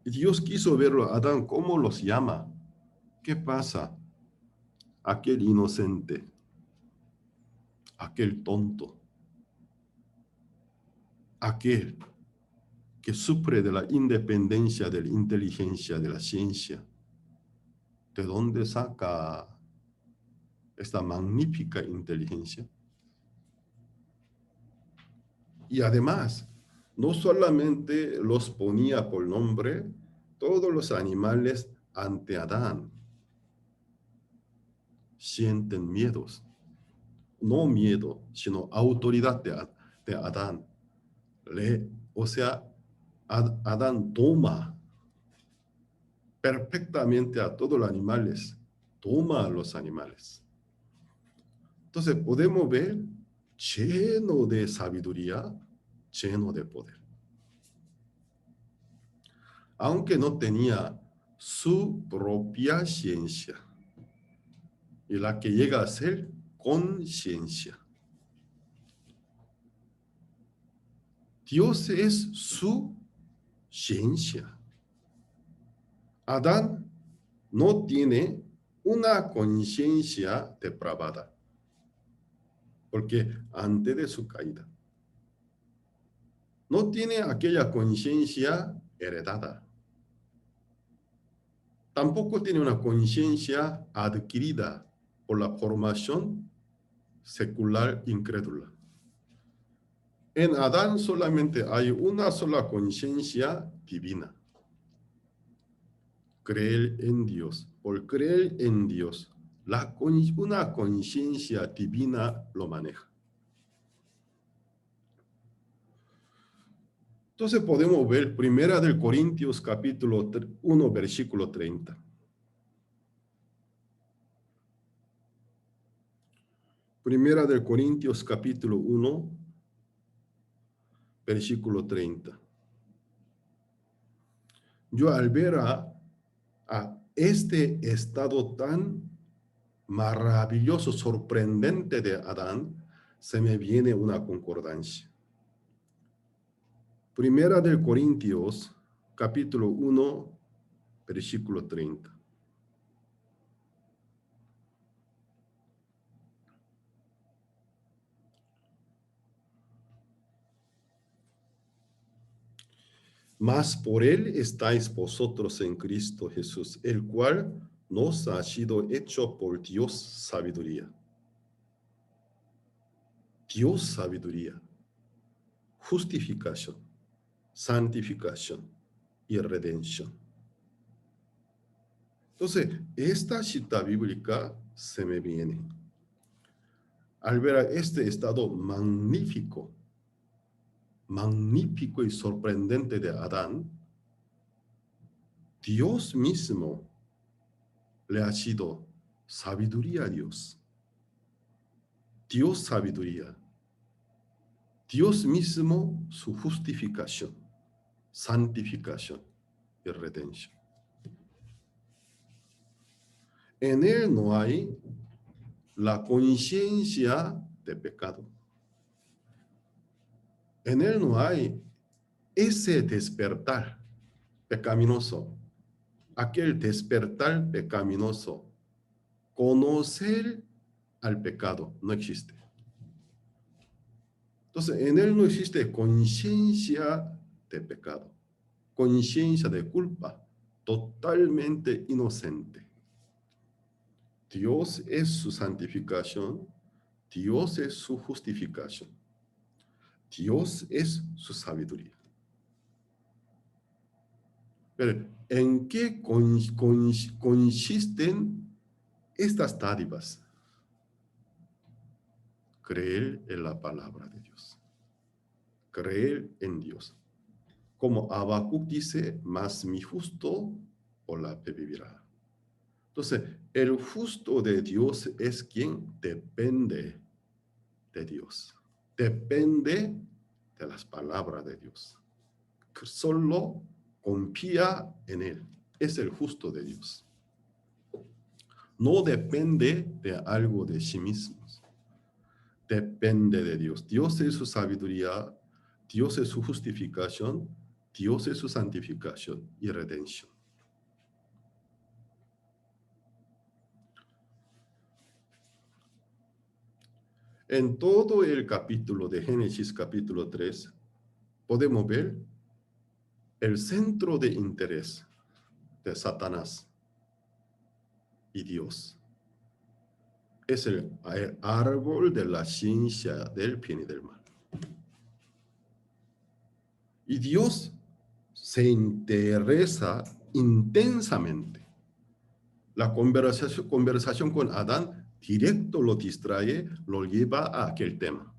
Dios quiso verlo, Adán, ¿cómo los llama? ¿Qué pasa? Aquel inocente, aquel tonto, aquel que sufre de la independencia de la inteligencia, de la ciencia. ¿De dónde saca esta magnífica inteligencia? Y además, no solamente los ponía por nombre, todos los animales ante Adán sienten miedos. No miedo, sino autoridad de Adán. O sea, Adán toma perfectamente a todos los animales, toma a los animales. Entonces podemos ver lleno de sabiduría, lleno de poder. Aunque no tenía su propia ciencia y la que llega a ser conciencia. Dios es su ciencia. Adán no tiene una conciencia depravada, porque antes de su caída, no tiene aquella conciencia heredada. Tampoco tiene una conciencia adquirida por la formación secular incrédula. En Adán solamente hay una sola conciencia divina. Creer en Dios. Por creer en Dios, una conciencia divina lo maneja. Entonces podemos ver 1 Corintios capítulo 1, versículo 30. Primera de Corintios capítulo 1, versículo 30. Yo al ver a este estado tan maravilloso, sorprendente de Adán, se me viene una concordancia. Primera de Corintios capítulo 1, versículo 30. Mas por él estáis vosotros en Cristo Jesús, el cual nos ha sido hecho por Dios sabiduría. Dios sabiduría, justificación, santificación y redención. Entonces, esta cita bíblica se me viene. Al ver a este estado magnífico y sorprendente de Adán, Dios mismo le ha sido sabiduría a Dios. Dios sabiduría. Dios mismo su justificación, santificación y redención. En él no hay la conciencia de pecado. En él no hay ese despertar pecaminoso, aquel despertar pecaminoso. Conocer al pecado no existe. Entonces, en él no existe conciencia de pecado, conciencia de culpa, totalmente inocente. Dios es su santificación, Dios es su justificación, Dios es su sabiduría. Pero, ¿en qué consisten estas dádivas? Creer en la palabra de Dios. Creer en Dios. Como Habacuc dice, mas mi justo por la fe vivirá. Entonces, el justo de Dios es quien depende de Dios. Depende de las palabras de Dios. Solo confía en Él. Es el justo de Dios. No depende de algo de sí mismos. Depende de Dios. Dios es su sabiduría, Dios es su justificación, Dios es su santificación y redención. En todo el capítulo de Génesis capítulo 3, podemos ver el centro de interés de Satanás y Dios. Es el árbol de la ciencia del bien y del mal. Y Dios se interesa intensamente. La conversación con Adán directo lo distrae, lo lleva a aquel tema.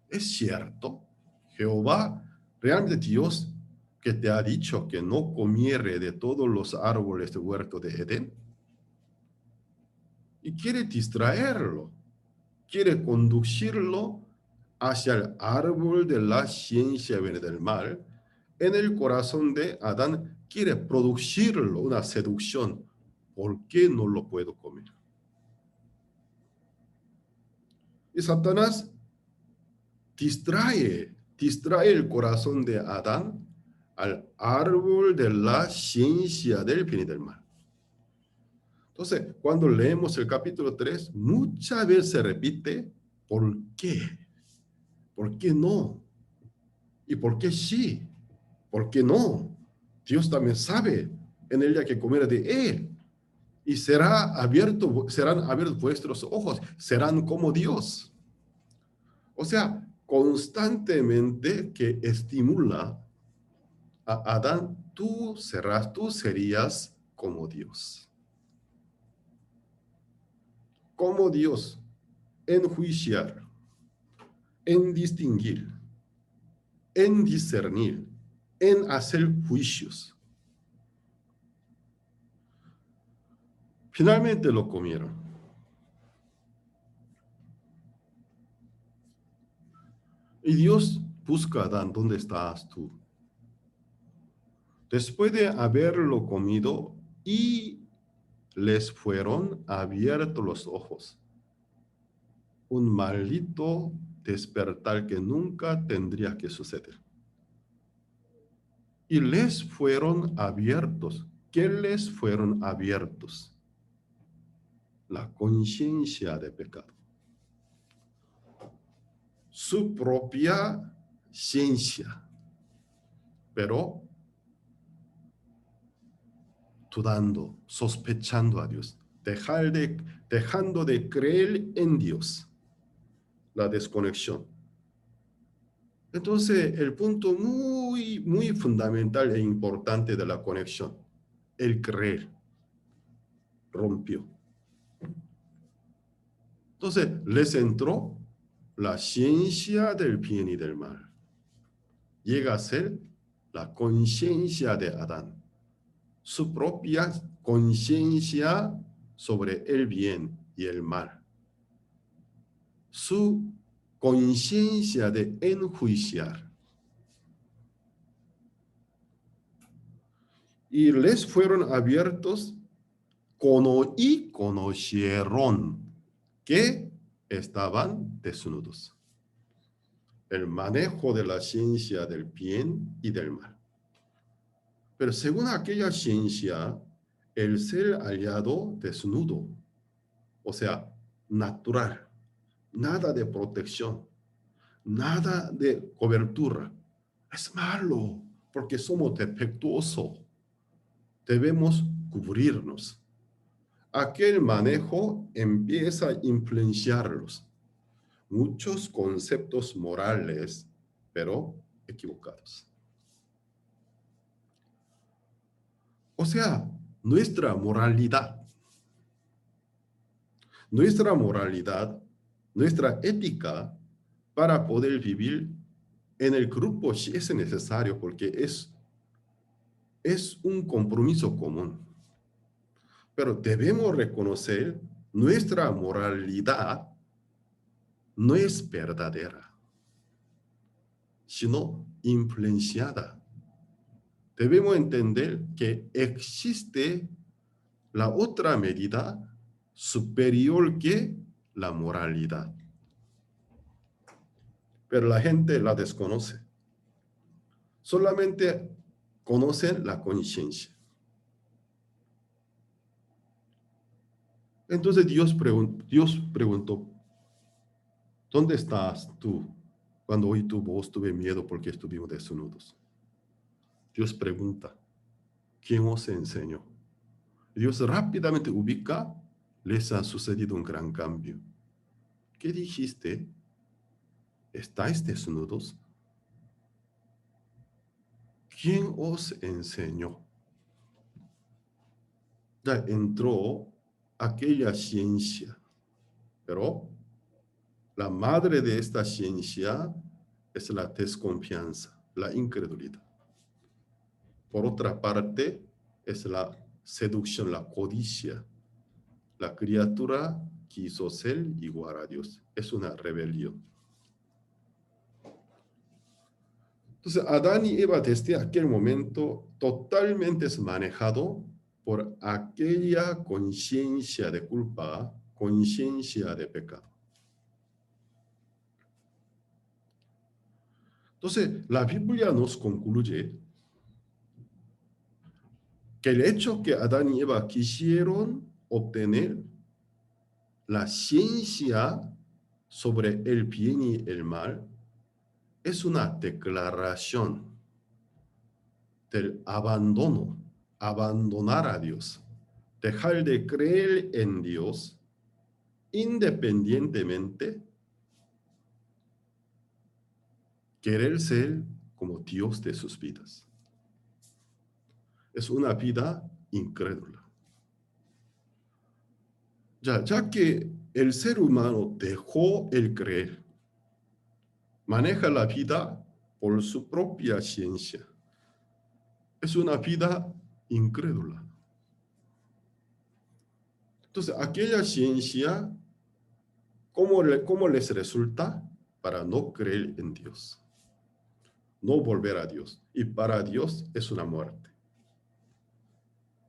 Es cierto, Jehová, realmente Dios que te ha dicho que no comiere de todos los árboles del huerto de Edén. Y quiere distraerlo, quiere conducirlo hacia el árbol de la ciencia del mal, en el corazón de Adán quiere producirlo, una seducción. ¿Por qué no lo puedo comer? Y Satanás distrae el corazón de Adán al árbol de la ciencia del bien y del mal. Entonces, cuando leemos el capítulo 3, muchas veces se repite, ¿por qué? ¿Por qué no? ¿Y por qué sí? ¿Por qué no? Dios también sabe en el día que comiera de él. Y serán abiertos vuestros ojos, serán como Dios. O sea, constantemente que estimula a Adán, tú serías como Dios. Como Dios, en juiciar, en distinguir, en discernir, en hacer juicios. Finalmente lo comieron. Y Dios busca a Adán, ¿dónde estás tú? Después de haberlo comido y les fueron abiertos los ojos. Un maldito despertar que nunca tendría que suceder. Y les fueron abiertos. ¿Qué les fueron abiertos? La conciencia de pecado. Su propia ciencia. Pero dudando, sospechando a Dios. Dejando de creer en Dios. La desconexión. Entonces, el punto muy, muy fundamental e importante de la conexión, el creer, rompió. Entonces, les entró la ciencia del bien y del mal. Llega a ser la conciencia de Adán, su propia conciencia sobre el bien y el mal, su conciencia de enjuiciar. Y les fueron abiertos y conocieron que estaban desnudos. El manejo de la ciencia del bien y del mal. Pero según aquella ciencia, el ser hallado desnudo, o sea, natural, nada de protección, nada de cobertura, es malo porque somos defectuosos. Debemos cubrirnos. Aquel manejo empieza a influenciarlos. Muchos conceptos morales, pero equivocados. O sea, nuestra ética para poder vivir en el grupo si es necesario, porque es un compromiso común. Pero debemos reconocer nuestra moralidad no es verdadera, sino influenciada. Debemos entender que existe la otra medida superior que la moralidad. Pero la gente la desconoce. Solamente conocen la conciencia. Entonces Dios preguntó, ¿dónde estás tú? Cuando oí tu voz tuve miedo porque estuvimos desnudos. Dios pregunta, ¿quién os enseñó? Dios rápidamente ubica, les ha sucedido un gran cambio. ¿Qué dijiste? ¿Estáis desnudos? ¿Quién os enseñó? Ya entró aquella ciencia, pero la madre de esta ciencia es la desconfianza, la incredulidad. Por otra parte, es la seducción, la codicia. La criatura quiso ser igual a Dios. Es una rebelión. Entonces, Adán y Eva desde aquel momento totalmente es manejado por aquella conciencia de culpa, conciencia de pecado. Entonces, la Biblia nos concluye que el hecho que Adán y Eva quisieron obtener la ciencia sobre el bien y el mal es una declaración del abandono, abandonar a Dios, dejar de creer en Dios independientemente, querer ser como Dios de sus vidas. Es una vida incrédula. Ya que el ser humano dejó el creer, maneja la vida por su propia ciencia. Es una vida incrédula. Entonces, aquella ciencia, ¿cómo les resulta? Para no creer en Dios, no volver a Dios. Y para Dios es una muerte.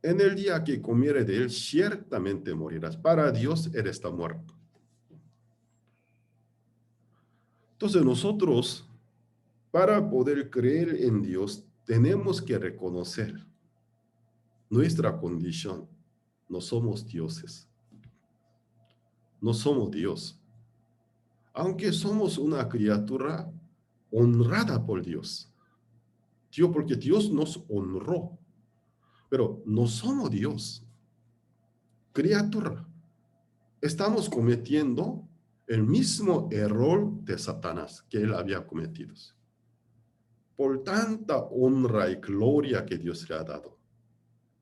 En el día que comiere de él, ciertamente morirás. Para Dios él está muerto. Entonces nosotros, para poder creer en Dios, tenemos que reconocer nuestra condición. No somos dioses. No somos Dios. Aunque somos una criatura honrada por Dios. Porque Dios nos honró. Pero no somos Dios. Criatura. Estamos cometiendo el mismo error de Satanás que él había cometido. Por tanta honra y gloria que Dios le ha dado,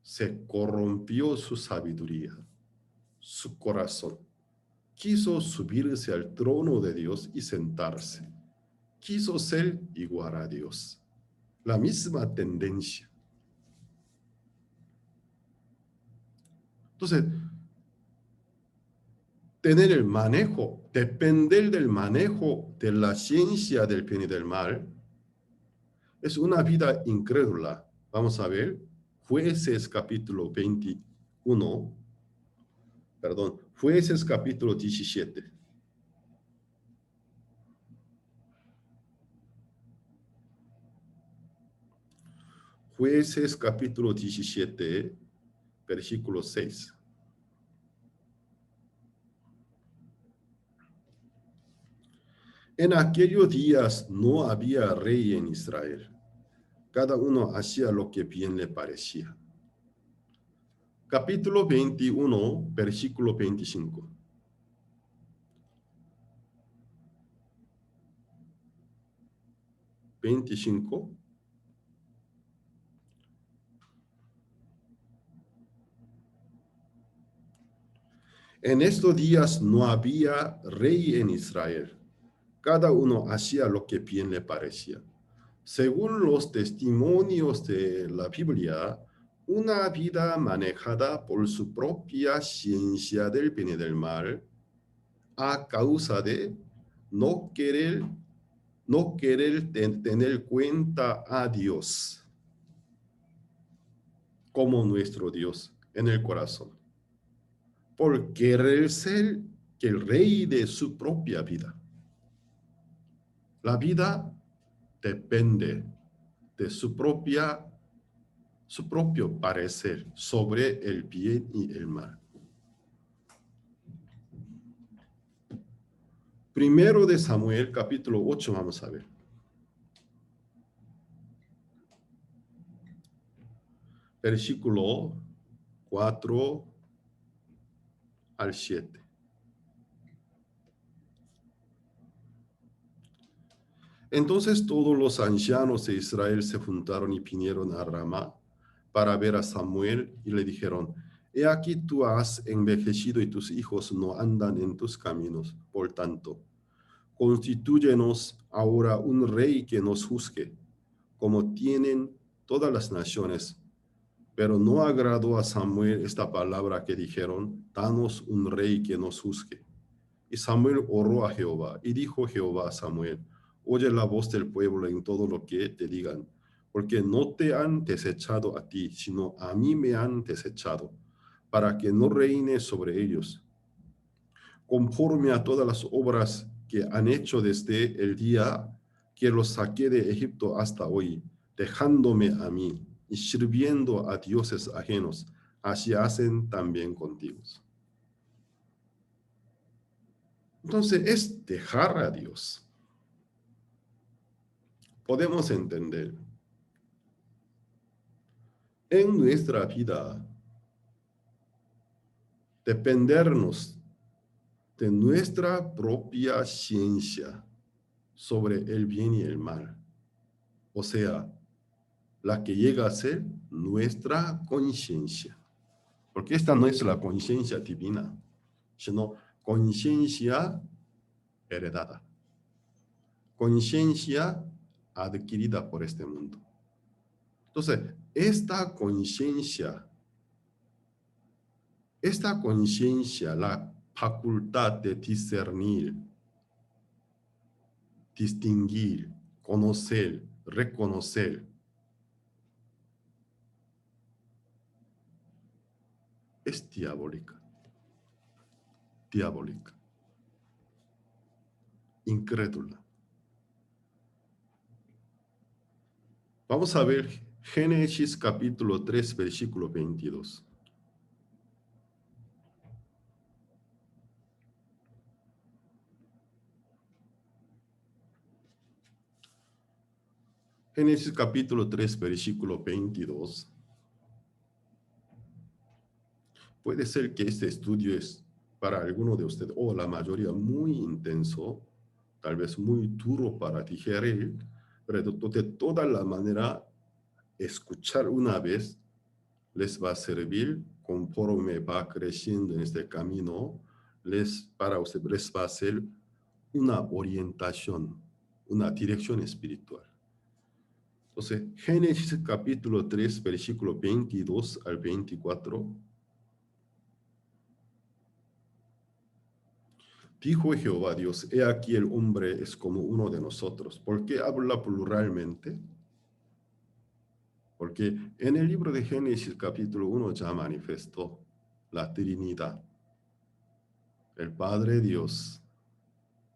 se corrompió su sabiduría, su corazón. Quiso subirse al trono de Dios y sentarse. Quiso ser igual a Dios. La misma tendencia. Entonces, tener el manejo, depender del manejo de la ciencia del bien y del mal, es una vida incrédula. Vamos a ver, Jueces capítulo 21, perdón, Jueces capítulo 17. Jueces capítulo 17, versículo 6. En aquellos días no había rey en Israel. Cada uno hacía lo que bien le parecía. Capítulo 21, versículo 25. En estos días no había rey en Israel. Cada uno hacía lo que bien le parecía. Según los testimonios de la Biblia, una vida manejada por su propia ciencia del bien y del mal, a causa de no querer tener cuenta a Dios como nuestro Dios en el corazón, por querer ser el rey de su propia vida. La vida depende de su propio parecer sobre el bien y el mal. Primero de Samuel, capítulo 8, vamos a ver. Versículo 4 al 7. Entonces todos los ancianos de Israel se juntaron y vinieron a Ramá para ver a Samuel y le dijeron: He aquí tú has envejecido y tus hijos no andan en tus caminos. Por tanto, constitúyenos ahora un rey que nos juzgue, como tienen todas las naciones. Pero no agradó a Samuel esta palabra que dijeron: Danos un rey que nos juzgue. Y Samuel oró a Jehová, y dijo Jehová a Samuel: Oye la voz del pueblo en todo lo que te digan, porque no te han desechado a ti, sino a mí me han desechado, para que no reine sobre ellos, conforme a todas las obras que han hecho desde el día que los saqué de Egipto hasta hoy, dejándome a mí y sirviendo a dioses ajenos. Así hacen también contigo. Entonces es dejar a Dios. Podemos entender en nuestra vida dependernos de nuestra propia ciencia sobre el bien y el mal. O sea, la que llega a ser nuestra conciencia. Porque esta no es la conciencia divina, sino conciencia heredada, conciencia adquirida por este mundo. Entonces, esta conciencia, la facultad de discernir, distinguir, conocer, reconocer, es diabólica, diabólica, incrédula. Vamos a ver Génesis capítulo 3, versículo 22. Génesis capítulo 3, versículo 22. Puede ser que este estudio es para alguno de ustedes, o la mayoría, muy intenso, tal vez muy duro para digerir, pero de toda la manera, escuchar una vez les va a servir conforme va creciendo en este camino, para usted les va a ser una orientación, una dirección espiritual. Entonces, Génesis capítulo 3, versículo 22 al 24. Dijo Jehová Dios, he aquí el hombre es como uno de nosotros. ¿Por qué habla pluralmente? Porque en el libro de Génesis capítulo 1 ya manifestó la Trinidad. El Padre Dios,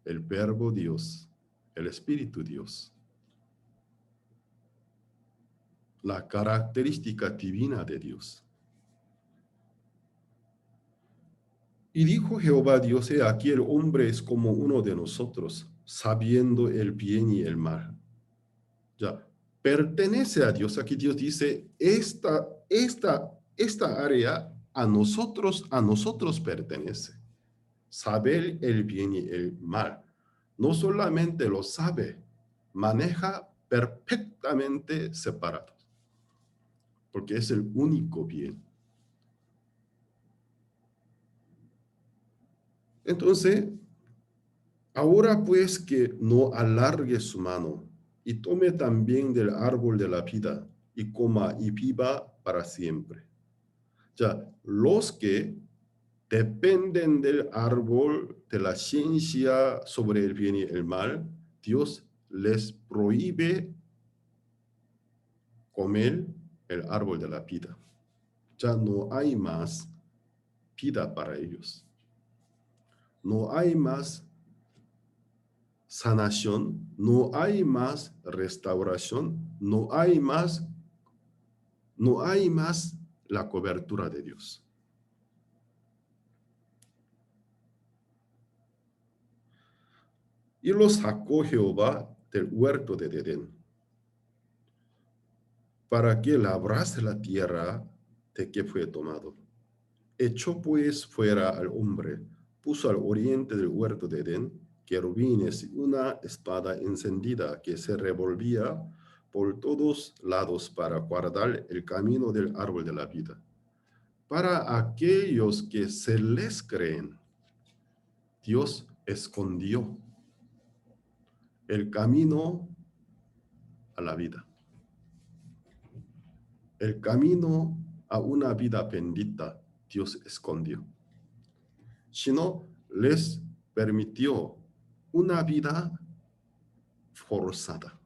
el Verbo Dios, el Espíritu Dios. La característica divina de Dios. Y dijo Jehová Dios, he aquí el hombre es como uno de nosotros, sabiendo el bien y el mal. Ya, pertenece a Dios. Aquí Dios dice, esta área a nosotros pertenece. Saber el bien y el mal. No solamente lo sabe, maneja perfectamente separados, porque es el único bien. Entonces, ahora pues que no alargue su mano y tome también del árbol de la vida y coma y viva para siempre. Ya, los que dependen del árbol de la ciencia sobre el bien y el mal, Dios les prohíbe comer el árbol de la vida. Ya no hay más vida para ellos. No hay más sanación, no hay más restauración, no hay más la cobertura de Dios. Y los sacó Jehová del huerto de Edén, para que labrase la tierra de que fue tomado. Echó pues fuera al hombre, puso al oriente del huerto de Edén querubines y una espada encendida que se revolvía por todos lados para guardar el camino del árbol de la vida. Para aquellos que se les creen, Dios escondió el camino a la vida, el camino a una vida bendita, Dios escondió. Sino les permitió una vida forzada,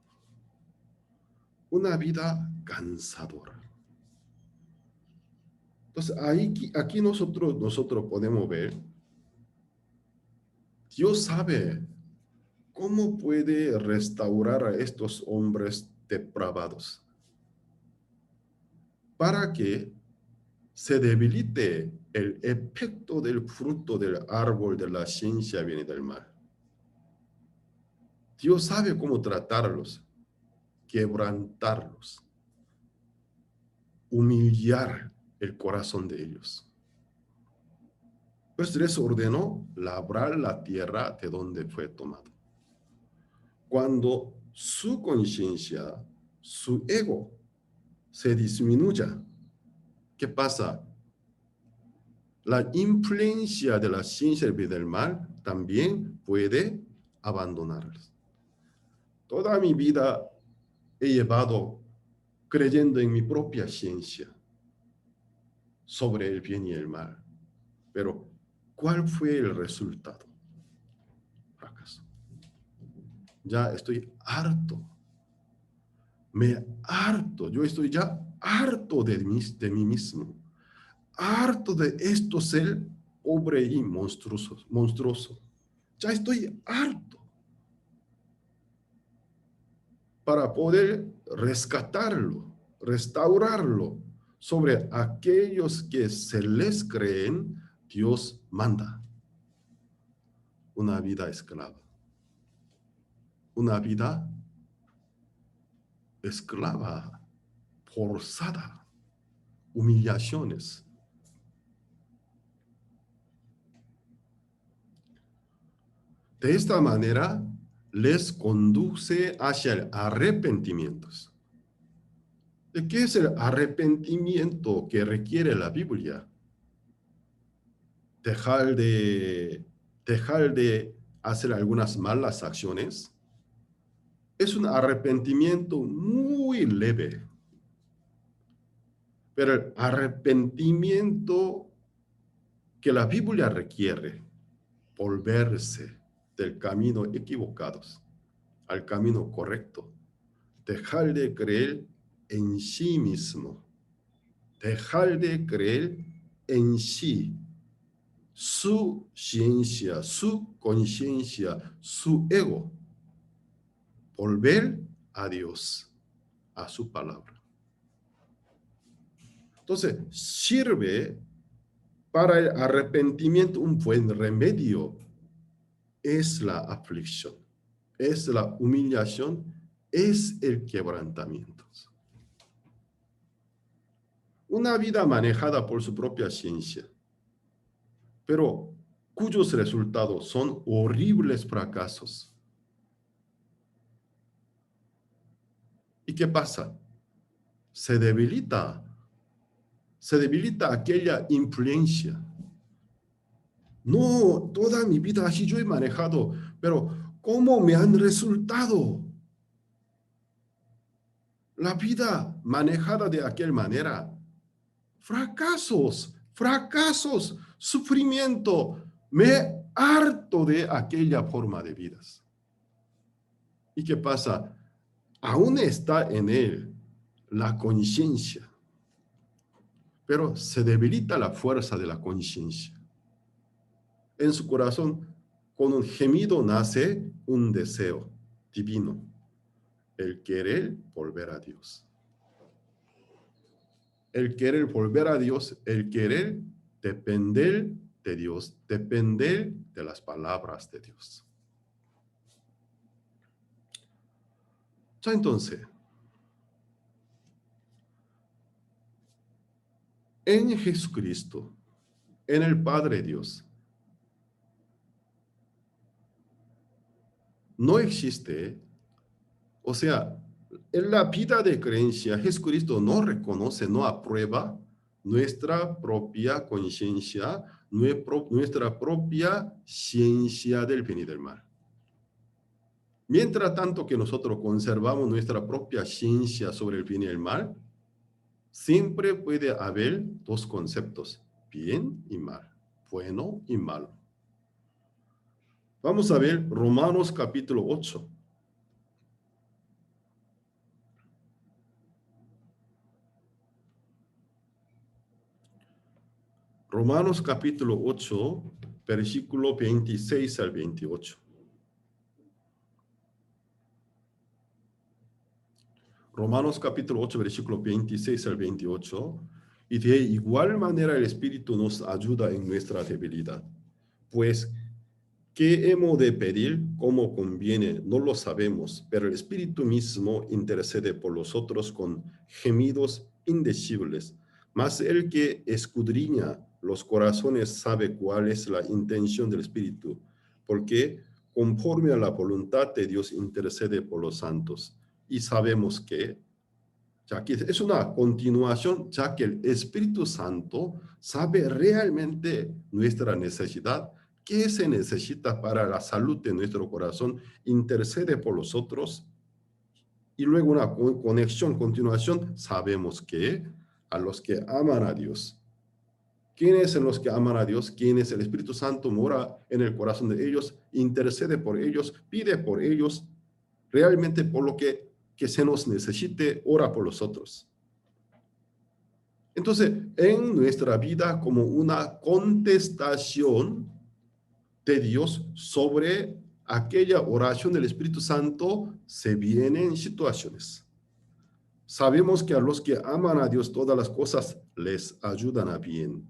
una vida cansadora. Entonces, aquí nosotros podemos ver, Dios sabe cómo puede restaurar a estos hombres depravados para que se debilite el efecto del fruto del árbol de la ciencia bien y del mal. Dios sabe cómo tratarlos, quebrantarlos, humillar el corazón de ellos. Pues les ordenó labrar la tierra de donde fue tomado. Cuando su conciencia, su ego, se disminuya, ¿qué pasa? La influencia de la ciencia del bien y del mal también puede abandonarlos. Toda mi vida he llevado creyendo en mi propia ciencia sobre el bien y el mal. Pero, ¿cuál fue el resultado? Fracaso. Ya estoy harto. Yo estoy ya harto de mí mismo. Harto de esto ser pobre y monstruoso. Ya estoy harto. Para poder rescatarlo, restaurarlo sobre aquellos que se les creen, Dios manda una vida esclava. Una vida esclava, forzada, humillaciones. De esta manera, les conduce hacia el arrepentimiento. ¿De qué es el arrepentimiento que requiere la Biblia? Dejar de hacer algunas malas acciones. Es un arrepentimiento muy leve. Pero el arrepentimiento que la Biblia requiere, volverse del camino equivocados al camino correcto, dejar de creer en sí mismo, dejar de creer en sí, su ciencia, su conciencia, su ego, volver a Dios, a su palabra. Entonces, sirve para el arrepentimiento un buen remedio. Es la aflicción, es la humillación, es el quebrantamiento. Una vida manejada por su propia ciencia, pero cuyos resultados son horribles fracasos. ¿Y qué pasa? Se debilita aquella influencia. No, toda mi vida así yo he manejado, pero ¿cómo me han resultado? La vida manejada de aquella manera. Fracasos, sufrimiento. Me harto de aquella forma de vidas. ¿Y qué pasa? Aún está en él la conciencia, pero se debilita la fuerza de la conciencia. En su corazón, con un gemido nace un deseo divino, el querer volver a Dios. El querer volver a Dios, el querer depender de Dios, depender de las palabras de Dios. Ya entonces, en Jesucristo, en el Padre Dios, no existe, o sea, en la vida de creencia, Jesucristo no reconoce, no aprueba nuestra propia conciencia, nuestra propia ciencia del bien y del mal. Mientras tanto que nosotros conservamos nuestra propia ciencia sobre el bien y el mal, siempre puede haber dos conceptos, bien y mal, bueno y malo. Vamos a ver Romanos capítulo 8. Romanos capítulo 8, versículo 26 al 28. Romanos capítulo 8, versículo 26 al 28. Y de igual manera el Espíritu nos ayuda en nuestra debilidad. Pues, ¿qué hemos de pedir como conviene? No lo sabemos, pero el Espíritu mismo intercede por nosotros con gemidos indecibles. Mas el que escudriña los corazones sabe cuál es la intención del Espíritu, porque conforme a la voluntad de Dios intercede por los santos. Y sabemos que, ya que es una continuación, ya que el Espíritu Santo sabe realmente nuestra necesidad, qué se necesita para la salud de nuestro corazón, intercede por nosotros, y luego una conexión, continuación, sabemos que a los que aman a Dios, ¿quiénes son los que aman a Dios? ¿Quiénes el Espíritu Santo mora en el corazón de ellos, intercede por ellos, pide por ellos, realmente por lo que se nos necesite, ora por los otros? Entonces, en nuestra vida como una contestación de Dios sobre aquella oración del Espíritu Santo, se vienen situaciones. Sabemos que a los que aman a Dios todas las cosas les ayudan a bien.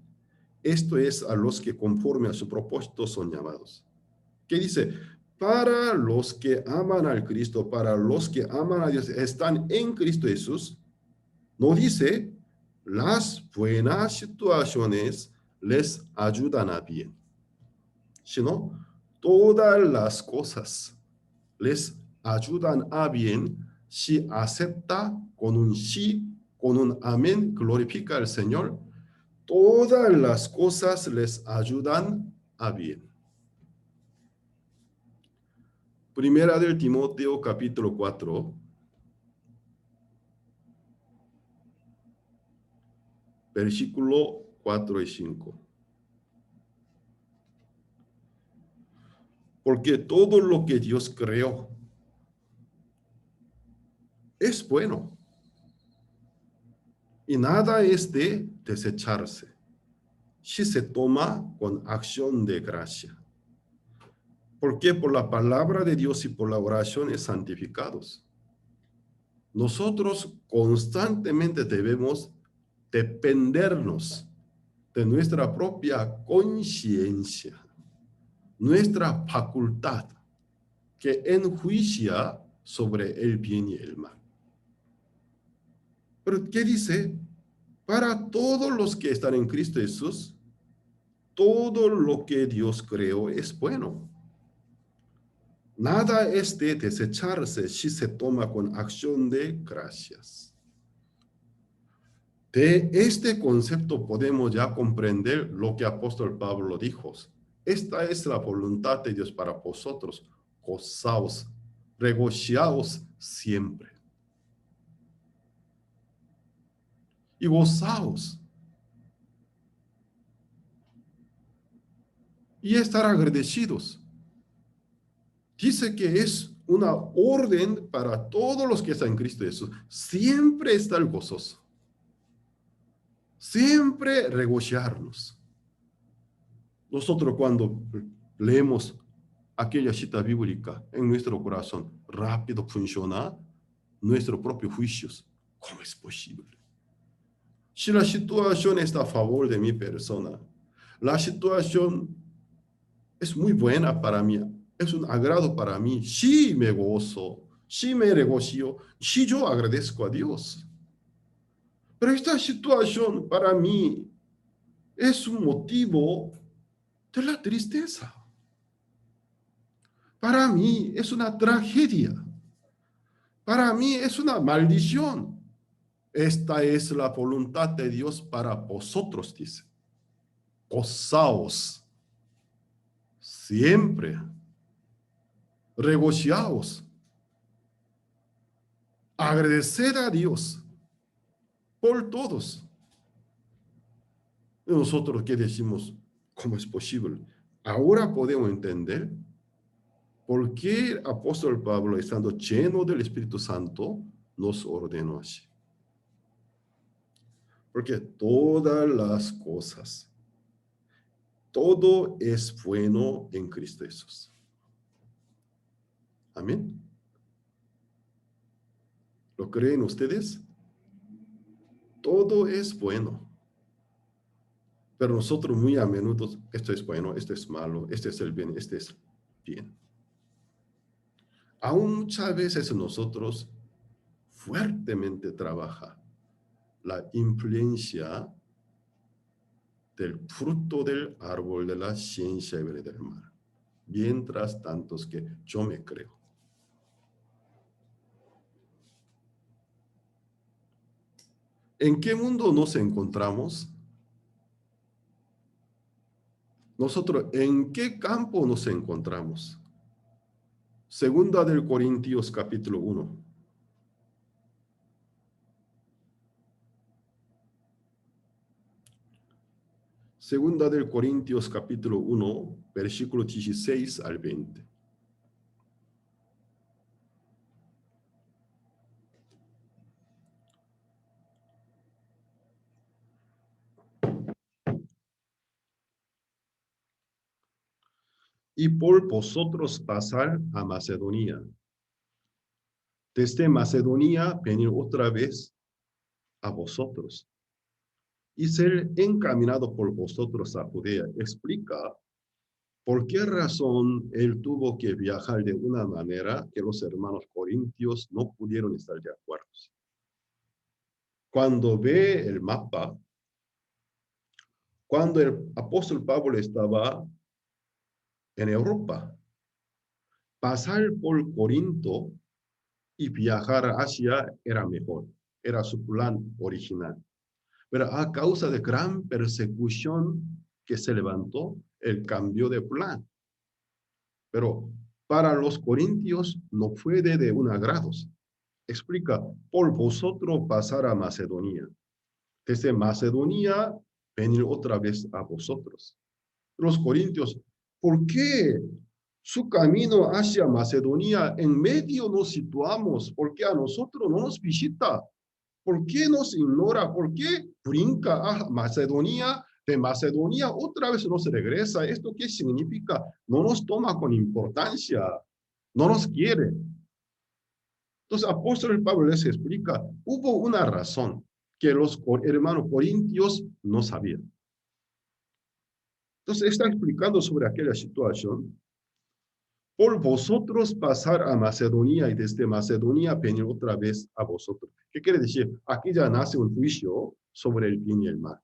Esto es a los que conforme a su propósito son llamados. ¿Qué dice? Para los que aman al Cristo, para los que aman a Dios, están en Cristo Jesús. No dice, las buenas situaciones les ayudan a bien, sino todas las cosas les ayudan a bien si acepta con un sí, con un amén, glorifica al Señor. Todas las cosas les ayudan a bien. Primera del Timoteo capítulo 4, versículo 4 y 5. Porque todo lo que Dios creó es bueno y nada es de desecharse si se toma con acción de gracia. Porque por la palabra de Dios y por la oración es santificados. Nosotros constantemente debemos dependernos de nuestra propia conciencia, nuestra facultad que enjuicia sobre el bien y el mal. Pero ¿qué dice? Para todos los que están en Cristo Jesús, todo lo que Dios creó es bueno. Nada es de desecharse si se toma con acción de gracias. De este concepto podemos ya comprender lo que apóstol Pablo dijo. Esta es la voluntad de Dios para vosotros. Gozaos, regocijaos siempre. Y gozaos. Y estar agradecidos. Dice que es una orden para todos los que están en Cristo Jesús. Siempre estar gozoso. Siempre regocijarnos. Nosotros cuando leemos aquella cita bíblica en nuestro corazón, rápido funciona nuestro propio juicios. ¿Cómo es posible? Si la situación está a favor de mi persona, la situación es muy buena para mí, es un agrado para mí, sí me gozo, sí me regocijo, sí yo agradezco a Dios. Pero esta situación para mí es un motivo de la tristeza. Para mí es una tragedia. Para mí es una maldición. Esta es la voluntad de Dios para vosotros, dice. Gozaos siempre. Regocijaos. Agradeced a Dios por todos. Y nosotros que decimos, ¿cómo es posible? Ahora podemos entender por qué el apóstol Pablo, estando lleno del Espíritu Santo, nos ordenó así. Porque todas las cosas Todo es bueno en Cristo Jesús. Amén. ¿Lo creen ustedes? Todo es bueno. Pero nosotros muy a menudo, esto es bueno, esto es malo, este es el bien, este es bien. Aún muchas veces nosotros fuertemente trabaja la influencia del fruto del árbol de la ciencia y del mal. Mientras tantos que yo me creo. ¿En qué mundo nos encontramos? Nosotros, ¿en qué campo nos encontramos? Segunda del Corintios capítulo 1. Segunda del Corintios capítulo 1, versículo 16 al 20. Y por vosotros pasar a Macedonia. Desde Macedonia venir otra vez a vosotros. Y ser encaminado por vosotros a Judea. Explica por qué razón él tuvo que viajar de una manera que los hermanos corintios no pudieron estar de acuerdo. Cuando ve el mapa, cuando el apóstol Pablo estaba en Europa, pasar por Corinto y viajar a Asia era mejor, era su plan original. Pero a causa de gran persecución que se levantó, el cambio de plan. Pero para los corintios no fue de un agrado. Explica, por vosotros pasar a Macedonia. Desde Macedonia venir otra vez a vosotros. Los corintios, ¿por qué su camino hacia Macedonia en medio nos situamos? ¿Por qué a nosotros no nos visita? ¿Por qué nos ignora? ¿Por qué brinca a Macedonia? De Macedonia otra vez nos regresa. ¿Esto qué significa? No nos toma con importancia. No nos quiere. Entonces, apóstol Pablo les explica, hubo una razón que los hermanos corintios no sabían. Entonces, está explicando sobre aquella situación. Por vosotros pasar a Macedonia y desde Macedonia venir otra vez a vosotros. ¿Qué quiere decir? Aquí ya nace un juicio sobre el bien y el mal.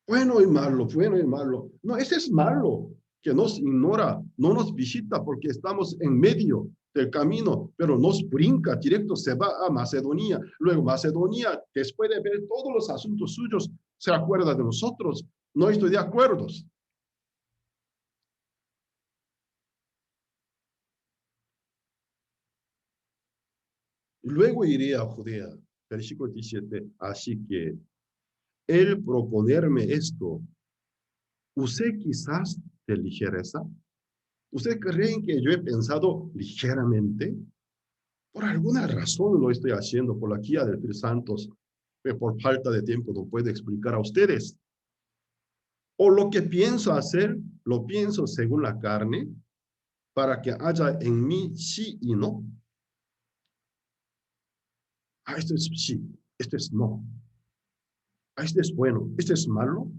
Bueno y malo, bueno y malo. No, ese es malo, que nos ignora, no nos visita porque estamos en medio del camino, pero nos brinca directo, se va a Macedonia. Luego Macedonia, después de ver todos los asuntos suyos, se acuerda de nosotros. No estoy de acuerdo. Luego iré a Judea. Versículo 17. Así que el proponerme esto, ¿usted quizás de ligereza? ¿Usted creen que yo he pensado ligeramente? Por alguna razón lo estoy haciendo, por la guía de Espíritu Santos, pero por falta de tiempo no puedo explicar a ustedes. O lo que pienso hacer, lo pienso según la carne, para que haya en mí sí y no. Esto es sí, esto es no. Esto es bueno, esto es malo.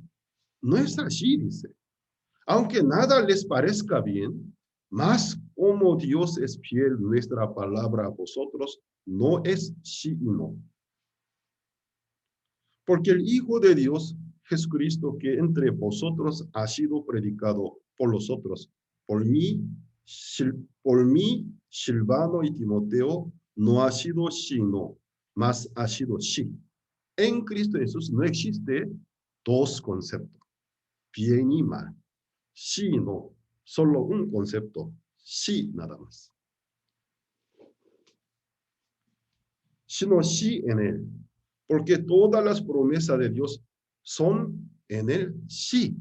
No es así, dice. Aunque nada les parezca bien, más como Dios es fiel, nuestra palabra a vosotros no es sí y no. Porque el Hijo de Dios, Jesucristo, que entre vosotros ha sido predicado por los otros, por mí, Silvano y Timoteo, no ha sido sí, no, más ha sido sí. En Cristo Jesús no existe dos conceptos, bien y mal. Sí, no, solo un concepto, sí, nada más. Sino sí en él, porque todas las promesas de Dios son en él sí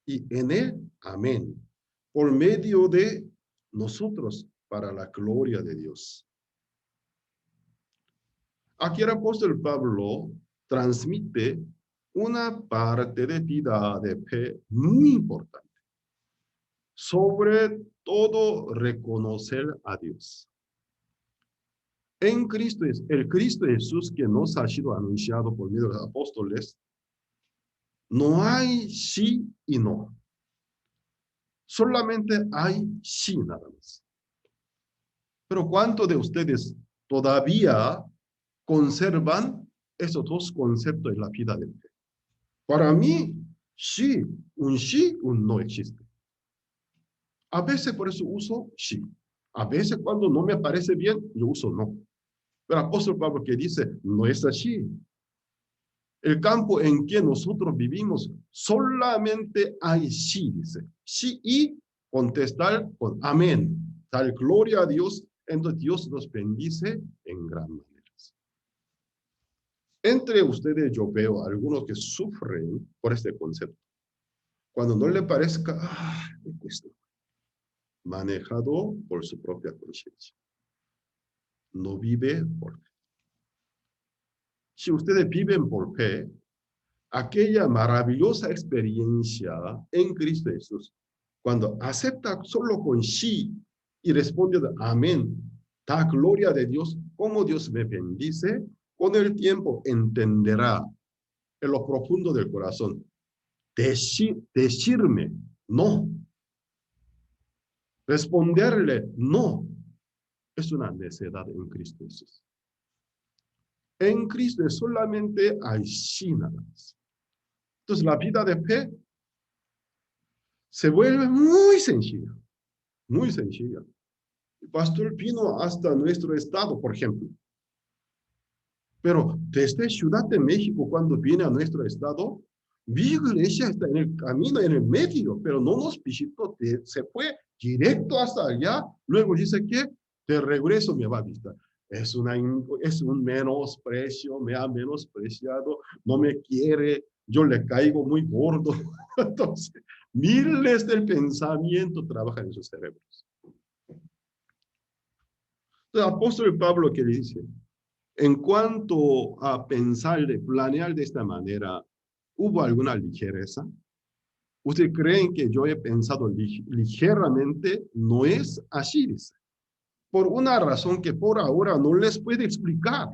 y en él amén, por medio de nosotros para la gloria de Dios. Aquí el apóstol Pablo transmite una parte de vida de fe muy importante. Sobre todo, reconocer a Dios. En Cristo, el Cristo Jesús que nos ha sido anunciado por medio de los apóstoles, no hay sí y no. Solamente hay sí nada más. Pero ¿cuántos de ustedes todavía conservan esos dos conceptos en la vida de fe? Para mí, sí, un no existe. A veces por eso uso sí. A veces cuando no me parece bien, yo uso no. Pero el apóstol Pablo que dice, no es así. El campo en que nosotros vivimos solamente hay sí, dice. Sí y contestar con amén. Dar gloria a Dios, entonces Dios nos bendice en gran manera. Entre ustedes yo veo a algunos que sufren por este concepto. Cuando no le parezca, me cuesta. Manejado por su propia conciencia. No vive por fe. Si ustedes viven por fe, aquella maravillosa experiencia en Cristo Jesús, cuando acepta solo con sí y responde amén, da gloria de Dios, como Dios me bendice, con el tiempo entenderá en lo profundo del corazón, decirme no, responderle no, es una necedad en Cristo Jesús. En Cristo solamente hay sí nada más. Entonces la vida de fe se vuelve muy sencilla, muy sencilla. El pastor vino hasta nuestro estado, por ejemplo. Pero desde Ciudad de México, cuando viene a nuestro estado, mi iglesia está en el camino, en el medio, pero no nos visitó, se fue directo hasta allá. Luego dice que de regreso me va a visitar. Es un menosprecio, me ha menospreciado, no me quiere, yo le caigo muy gordo. Entonces, miles del pensamiento trabajan en sus cerebros. El apóstol Pablo que dice, en cuanto a pensar, de planear de esta manera, ¿hubo alguna ligereza? ¿Ustedes creen que yo he pensado ligeramente? No es así, dice. Por una razón que por ahora no les puedo explicar.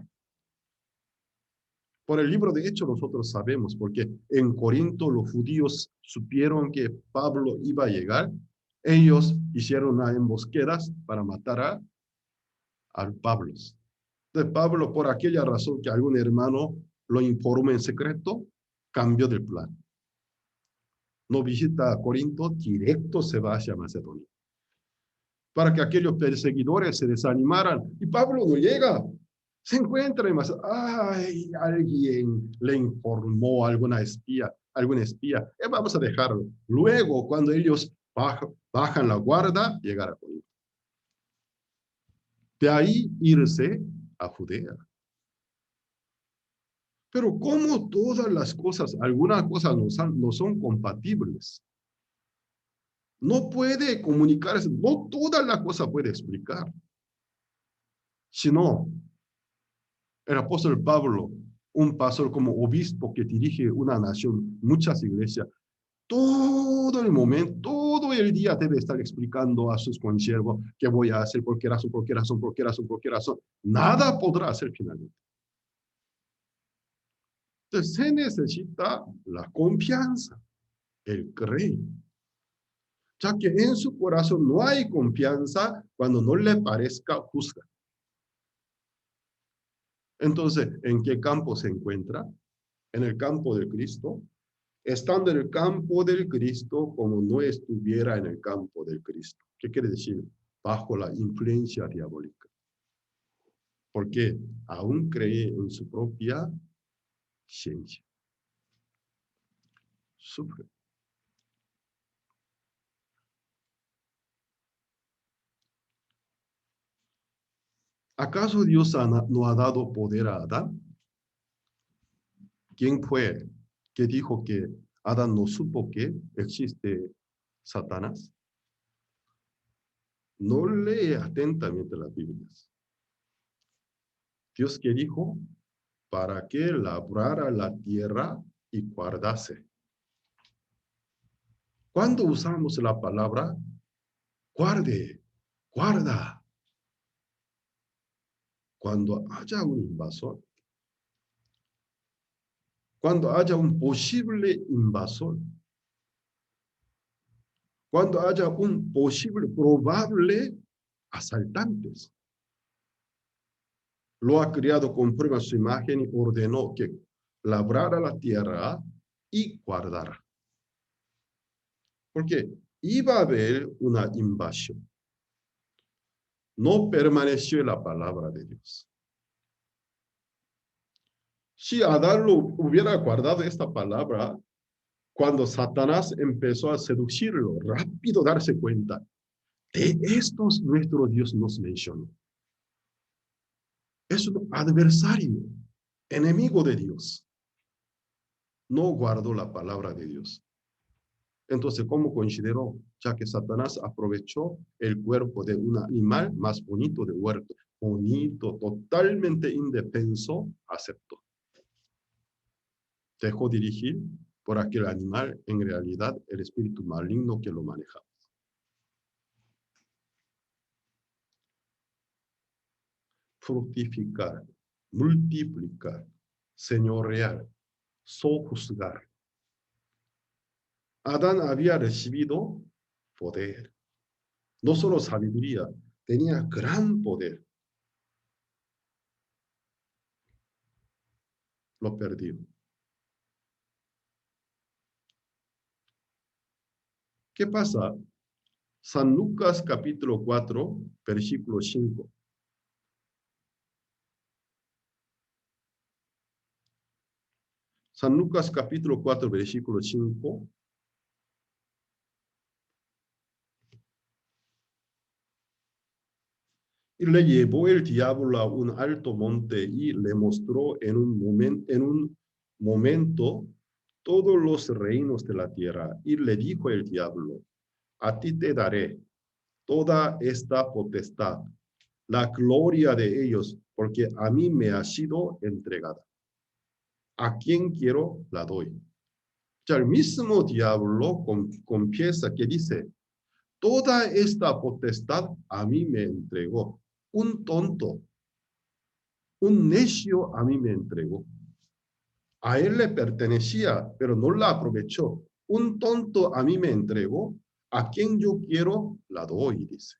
Por el libro de Hechos nosotros sabemos, porque en Corinto los judíos supieron que Pablo iba a llegar. Ellos hicieron una embosqueda para matar a Pablo. De Pablo, por aquella razón que algún hermano lo informó en secreto, cambió del plan. No visita a Corinto, directo se va hacia Macedonia. Para que aquellos perseguidores se desanimaran. Y Pablo no llega. Se encuentra en Macedonia. Ay, alguien le informó a alguna espía. Vamos a dejarlo. Luego, cuando ellos bajan la guardia, llegar a Corinto. De ahí irse a Judea. Pero como todas las cosas, algunas cosas no son compatibles. No puede comunicarse, no toda la cosa puede explicar. Sino, el apóstol Pablo, un pastor como obispo que dirige una nación, muchas iglesias, todo el momento, todo el día debe estar explicando a sus consiervos qué voy a hacer, por qué razón, por qué razón, por qué razón, por qué razón. Nada podrá hacer finalmente. Entonces se necesita la confianza, el creer. Ya que en su corazón no hay confianza, cuando no le parezca, juzga. Entonces, ¿en qué campo se encuentra? En el campo del Cristo. Estando en el campo del Cristo como no estuviera en el campo del Cristo. ¿Qué quiere decir? Bajo la influencia diabólica. Porque aún cree en su propia ciencia. Sufre. ¿Acaso Dios no ha dado poder a Adán? ¿Quién fue que dijo que Adán no supo que existe Satanás? No lee atentamente las Biblias. Dios que dijo, para que labrara la tierra y guardase. Cuando usamos la palabra guarde, guarda, cuando haya un invasor, cuando haya un posible invasor, cuando haya un posible, probable asaltantes. Lo ha creado conforme a su imagen y ordenó que labrara la tierra y guardara. Porque iba a haber una invasión. No permaneció la palabra de Dios. Si Adán lo hubiera guardado esta palabra, cuando Satanás empezó a seducirlo, rápido darse cuenta, de estos nuestro Dios nos mencionó. Es un adversario, enemigo de Dios. No guardó la palabra de Dios. Entonces, ¿cómo consideró? Ya que Satanás aprovechó el cuerpo de un animal más bonito de huerto, bonito, totalmente indefenso, aceptó. Dejó dirigir por aquel animal, en realidad, el espíritu maligno que lo manejaba. Fructificar, multiplicar, señorear, sojuzgar. Adán había recibido poder. No solo sabiduría, tenía gran poder. Lo perdió. ¿Qué pasa? San Lucas capítulo 4, versículo 5. San Lucas capítulo 4, versículo 5. Y le llevó el diablo a un alto monte y le mostró en un momento todos los reinos de la tierra. Y le dijo el diablo, a ti te daré toda esta potestad, la gloria de ellos, porque a mí me ha sido entregada. A quien quiero, la doy. Ya el mismo diablo confiesa que dice, toda esta potestad a mí me entregó. Un tonto, un necio a mí me entregó. A él le pertenecía, pero no la aprovechó. Un tonto a mí me entregó. A quien yo quiero, la doy, dice.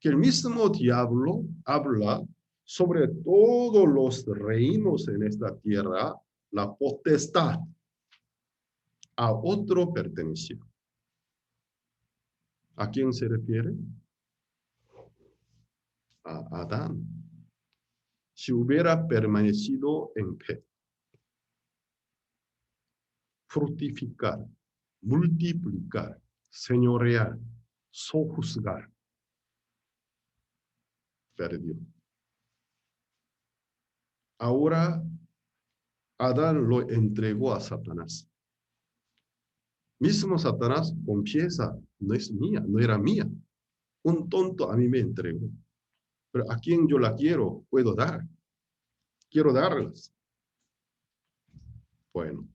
Que el mismo diablo habla sobre todos los reinos en esta tierra, la potestad a otro perteneció. ¿A quién se refiere? A Adán. Si hubiera permanecido en fe, fructificar, multiplicar, señorear, sojuzgar, perdió. Ahora Adán lo entregó a Satanás. Mismo Satanás confiesa, no es mía, no era mía. Un tonto a mí me entregó. Pero a quien yo la quiero, puedo dar. Quiero darlas. Bueno.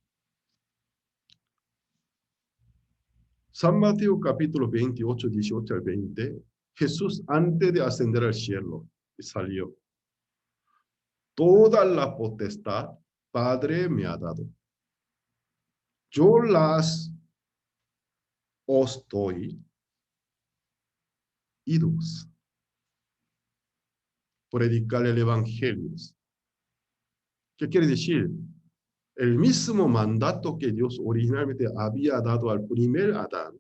San Mateo capítulo 28, 18 al 20. Jesús antes de ascender al cielo salió. Toda la potestad, Padre me ha dado. Yo las os doy, idos, predicar el evangelio. ¿Qué quiere decir? El mismo mandato que Dios originalmente había dado al primer Adán,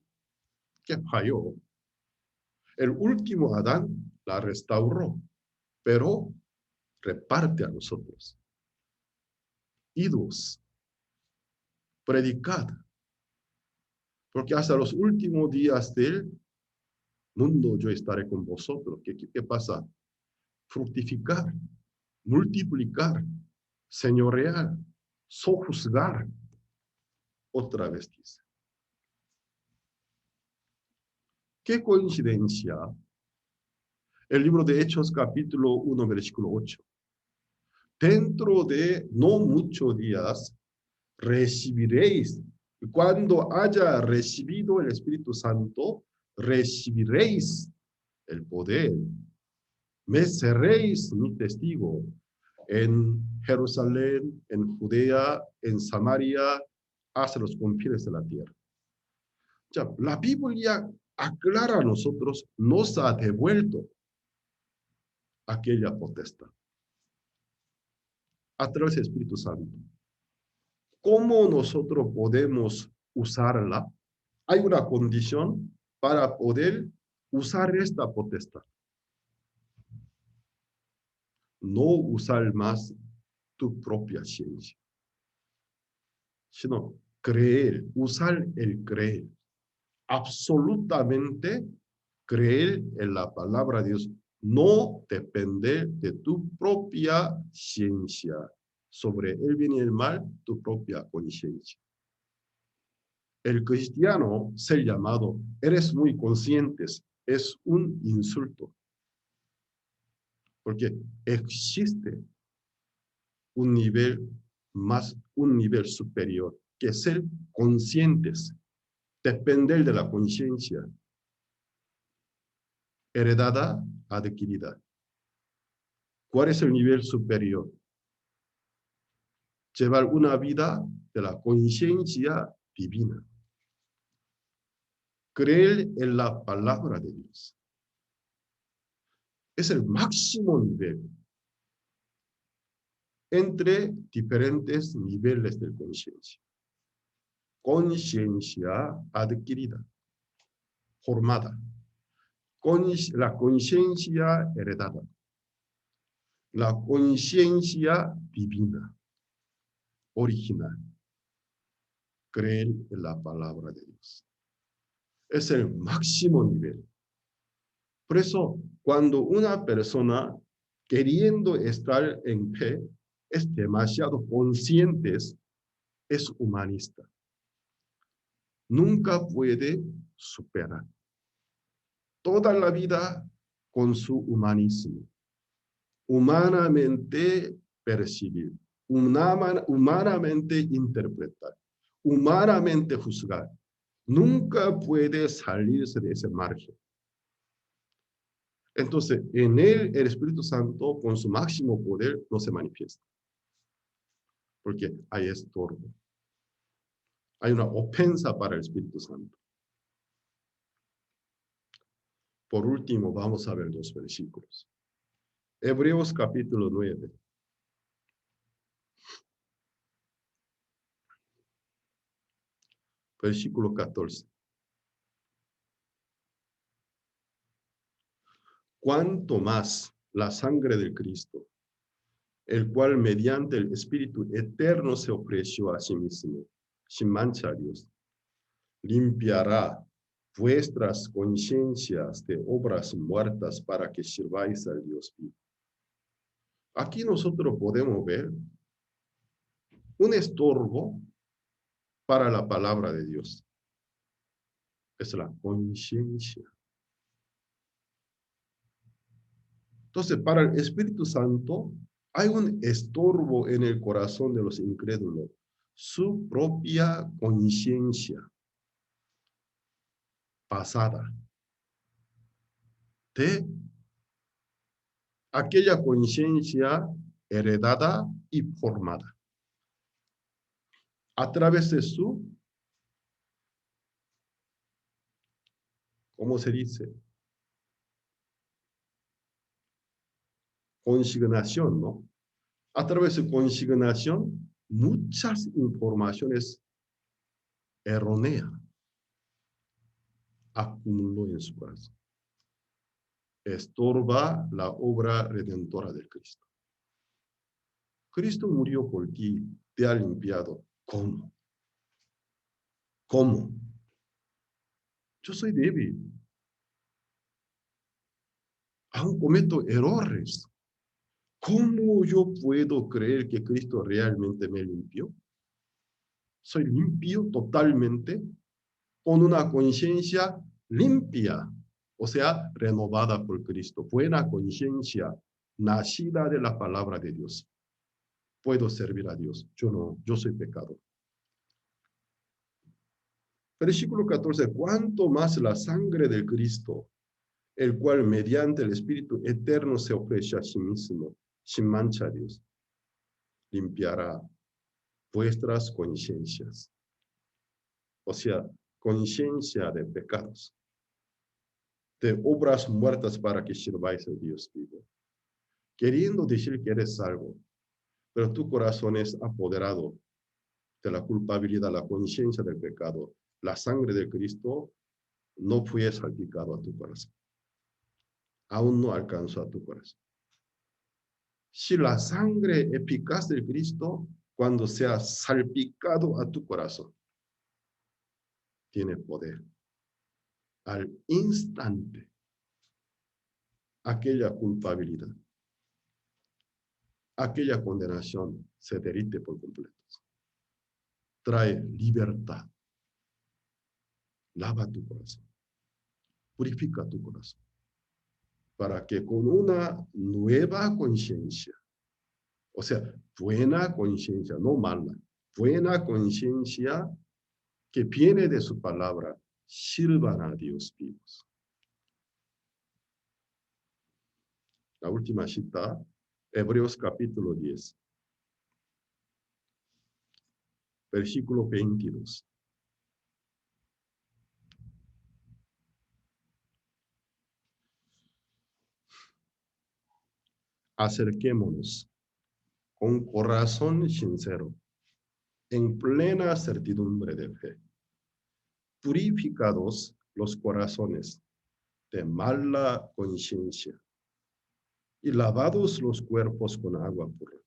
que falló. El último Adán la restauró, pero reparte a nosotros. Idos, predicad, porque hasta los últimos días del mundo yo estaré con vosotros. ¿Qué pasa? Fructificar, multiplicar, señorear, sojuzgar. Otra vez dice. ¿Qué coincidencia? El libro de Hechos, capítulo 1, versículo 8. Dentro de no muchos días, recibiréis. Y cuando haya recibido el Espíritu Santo, recibiréis el poder. Me seréis mi testigo en Jerusalén, en Judea, en Samaria, hasta los confines de la tierra. Ya, la Biblia aclara a nosotros, nos ha devuelto aquella potestad a través del Espíritu Santo. ¿Cómo nosotros podemos usarla? Hay una condición para poder usar esta potestad. No usar más tu propia ciencia, sino creer, usar el creer. Absolutamente creer en la palabra de Dios. No depender de tu propia ciencia. Sobre el bien y el mal, tu propia conciencia. El cristiano, ser llamado, eres muy consciente, es un insulto. Porque existe un nivel más, un nivel superior, que ser conscientes, depender de la conciencia, heredada, adquirida. ¿Cuál es el nivel superior? Llevar una vida de la conciencia divina. Creer en la palabra de Dios. Es el máximo nivel entre diferentes niveles de conciencia. Conciencia adquirida, formada. La conciencia heredada. La conciencia divina, original. Creer en la palabra de Dios. Es el máximo nivel. Por eso, cuando una persona queriendo estar en fe es demasiado consciente, es humanista. Nunca puede superar. Toda la vida con su humanismo. Humanamente percibir. Humanamente interpretar. Humanamente juzgar. Nunca puede salirse de ese margen. Entonces, en él, el Espíritu Santo, con su máximo poder, no se manifiesta. Porque hay estorbo. Hay una ofensa para el Espíritu Santo. Por último, vamos a ver 2 versículos. Hebreos capítulo 9. Versículo 14. Cuanto más la sangre del Cristo, el cual mediante el Espíritu eterno se ofreció a sí mismo, sin mancha a Dios, limpiará vuestras conciencias de obras muertas para que sirváis al Dios vivo. Aquí nosotros podemos ver un estorbo para la palabra de Dios. Es la conciencia. Entonces, para el Espíritu Santo hay un estorbo en el corazón de los incrédulos. Su propia conciencia pasada de aquella conciencia heredada y formada a través de su, ¿cómo se dice? Consignación, ¿no? A través de consignación, muchas informaciones erróneas acumuló en su corazón. Estorba la obra redentora del Cristo. Cristo murió por ti, te ha limpiado. ¿Cómo? ¿Cómo? Yo soy débil. Aún cometo errores. ¿Cómo yo puedo creer que Cristo realmente me limpió? Soy limpio totalmente, con una conciencia limpia, o sea, renovada por Cristo. Buena conciencia, nacida de la palabra de Dios. Puedo servir a Dios. Yo no, yo soy pecador. Versículo 14, cuanto más la sangre del Cristo, el cual mediante el Espíritu eterno se ofrece a sí mismo, sin mancha a Dios, limpiará vuestras conciencias. O sea, conciencia de pecados, de obras muertas para que sirváis a Dios vivo. Queriendo decir que eres salvo, pero tu corazón es apoderado de la culpabilidad, la conciencia del pecado. La sangre de Cristo no fue salpicado a tu corazón. Aún no alcanzó a tu corazón. Si la sangre eficaz del Cristo, cuando sea salpicado a tu corazón, tiene poder. Al instante, aquella culpabilidad, aquella condenación se derrite por completo. Trae libertad. Lava tu corazón. Purifica tu corazón. Para que con una nueva conciencia, o sea, buena conciencia, no mala, buena conciencia que viene de su palabra, sirvan a Dios vivos. La última cita, Hebreos capítulo 10, versículo 22. Acerquémonos con corazón sincero, en plena certidumbre de fe, purificados los corazones de mala conciencia y lavados los cuerpos con agua pura.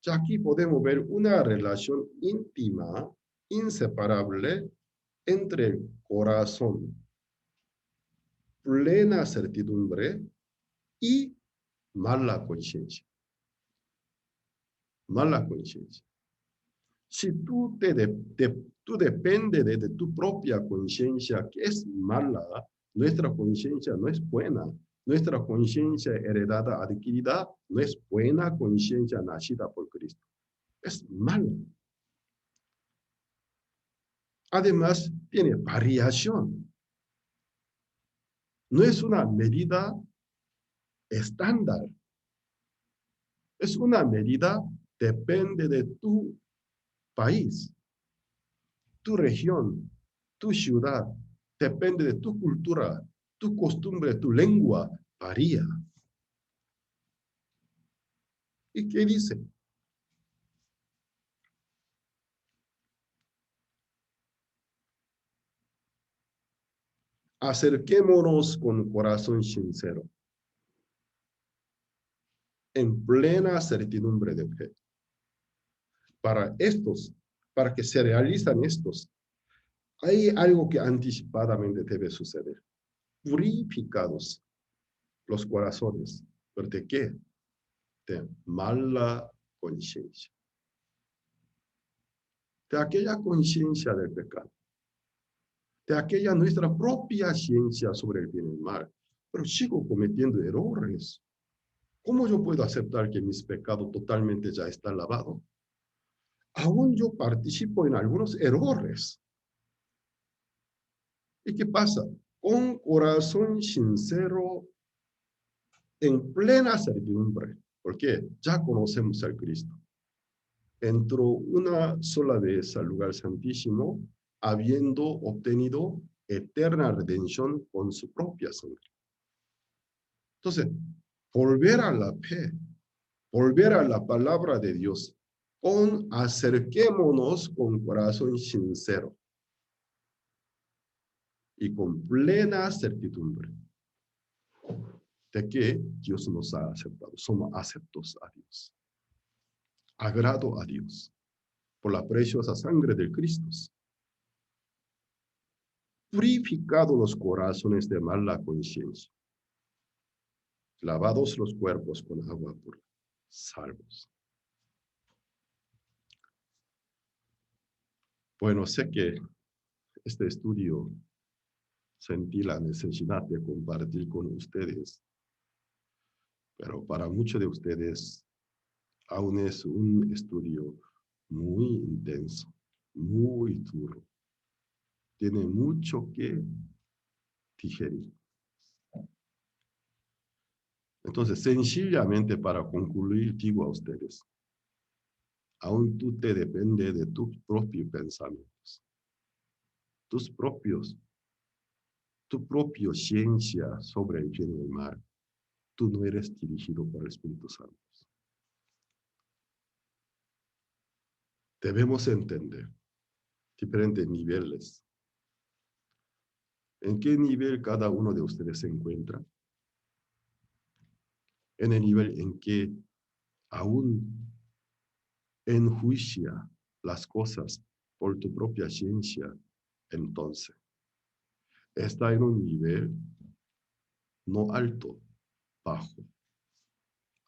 Ya aquí podemos ver una relación íntima, inseparable, entre el corazón, plena certidumbre y mala conciencia. Mala conciencia. Si tú dependes de tu propia conciencia, que es mala, nuestra conciencia no es buena. Nuestra conciencia heredada, adquirida, no es buena conciencia nacida por Cristo. Es mala. Además, tiene variación. No es una medida estándar. Es una medida, depende de tu país, tu región, tu ciudad, depende de tu cultura, tu costumbre, tu lengua, varía. ¿Y qué dice? Acerquémonos con corazón sincero, en plena certidumbre de fe. Para que se realizan estos, hay algo que anticipadamente debe suceder. Purificados los corazones. ¿Pero de qué? De mala conciencia. De aquella conciencia del pecado. De aquella nuestra propia ciencia sobre el bien y el mal. Pero sigo cometiendo errores. ¿Cómo yo puedo aceptar que mis pecados totalmente ya están lavados? Aún yo participo en algunos errores. ¿Y qué pasa? Con corazón sincero, en plena certidumbre, porque ya conocemos al Cristo. Entró una sola vez al lugar santísimo, habiendo obtenido eterna redención con su propia sangre. Entonces, volver a la fe, volver a la palabra de Dios, acerquémonos con corazón sincero y con plena certidumbre de que Dios nos ha aceptado. Somos aceptos a Dios. Agrado a Dios por la preciosa sangre de Cristo. Purificado los corazones de mala conciencia. Lavados los cuerpos con agua pura. Salvos. Bueno, sé que este estudio sentí la necesidad de compartir con ustedes, pero para muchos de ustedes aún es un estudio muy intenso, muy duro. tiene mucho que digerir. Entonces, sencillamente para concluir, digo a ustedes, aún tú te depende de tus propios pensamientos, tu propia ciencia sobre el bien y el mal. Tú no eres dirigido por el Espíritu Santo. Debemos entender diferentes niveles. ¿En qué nivel cada uno de ustedes se encuentra? En el nivel en que aún enjuicia las cosas por tu propia ciencia, entonces está en un nivel no alto, bajo.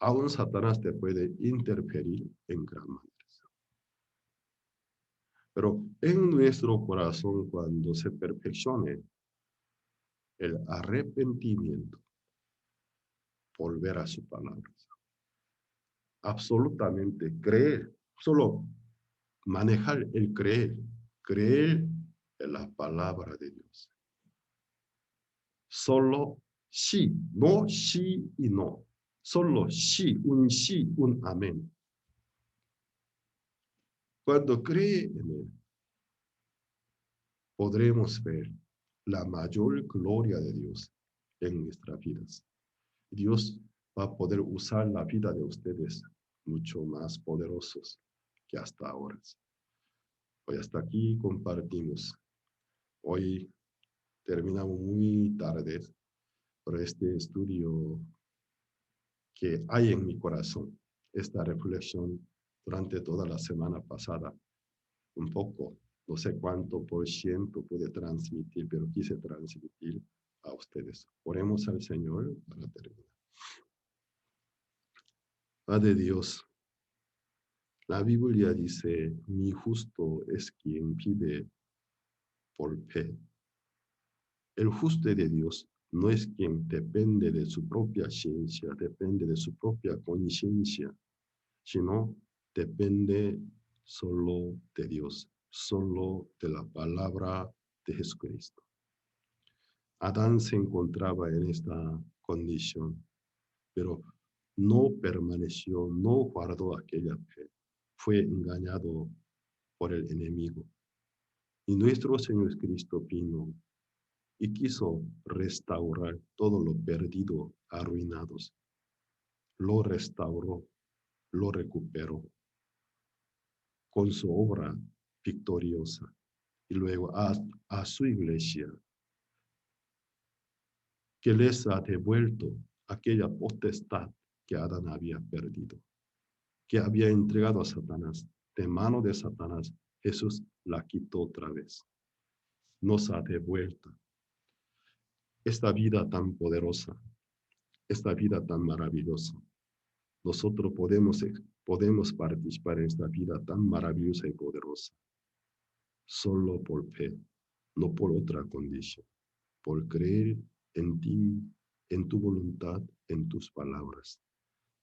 Aún Satanás te puede interferir en gran manera. Pero en nuestro corazón, cuando se perfeccione el arrepentimiento, volver a su palabra, absolutamente creer, solo manejar el creer en la palabra de Dios. Solo sí, no sí y no. Solo sí, un amén. Cuando cree en Él, podremos ver la mayor gloria de Dios en nuestras vidas. Dios va a poder usar la vida de ustedes mucho más poderosos que hasta ahora. Hoy hasta aquí compartimos. Hoy terminamos muy tarde, pero este estudio que hay en mi corazón, esta reflexión durante toda la semana pasada, un poco, no sé cuánto por ciento pude transmitir, pero quise transmitir a ustedes. Oremos al Señor para terminar. Padre Dios, la Biblia dice, mi justo es quien vive por fe. El justo de Dios no es quien depende de su propia ciencia, depende de su propia conciencia, sino depende solo de Dios, solo de la palabra de Jesucristo. Adán se encontraba en esta condición, pero no permaneció, no guardó aquella fe. Fue engañado por el enemigo. Y nuestro Señor Cristo vino y quiso restaurar todo lo perdido, arruinados. Lo restauró, lo recuperó con su obra victoriosa. Y luego a su iglesia, que les ha devuelto aquella potestad que Adán había perdido, que había entregado a Satanás. De mano de Satanás, Jesús la quitó otra vez. Nos ha devuelto esta vida tan poderosa, esta vida tan maravillosa. Nosotros podemos participar en esta vida tan maravillosa y poderosa, solo por fe, no por otra condición, por creer en ti, en tu voluntad, en tus palabras.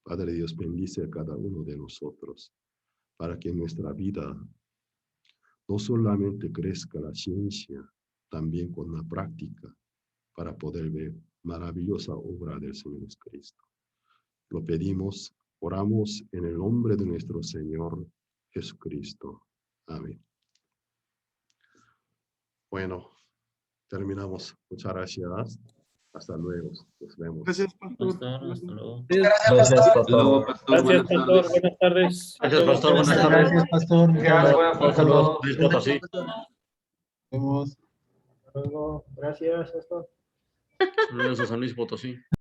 Padre Dios, bendice a cada uno de nosotros para que en nuestra vida no solamente crezca la ciencia, también con la práctica, para poder ver maravillosa obra del Señor Jesucristo. Lo pedimos, oramos en el nombre de nuestro Señor Jesucristo. Amén. Bueno, terminamos. Muchas gracias. Hasta luego. Nos vemos. Gracias, pastor. Hasta luego. Gracias, pastor. Gracias, pastor. Buenas tardes. Gracias, pastor. Buenas tardes. Gracias, pastor. Saludos. Luis Potosí. Nos vemos. Hasta luego. Gracias, pastor. Saludos a San Luis Potosí.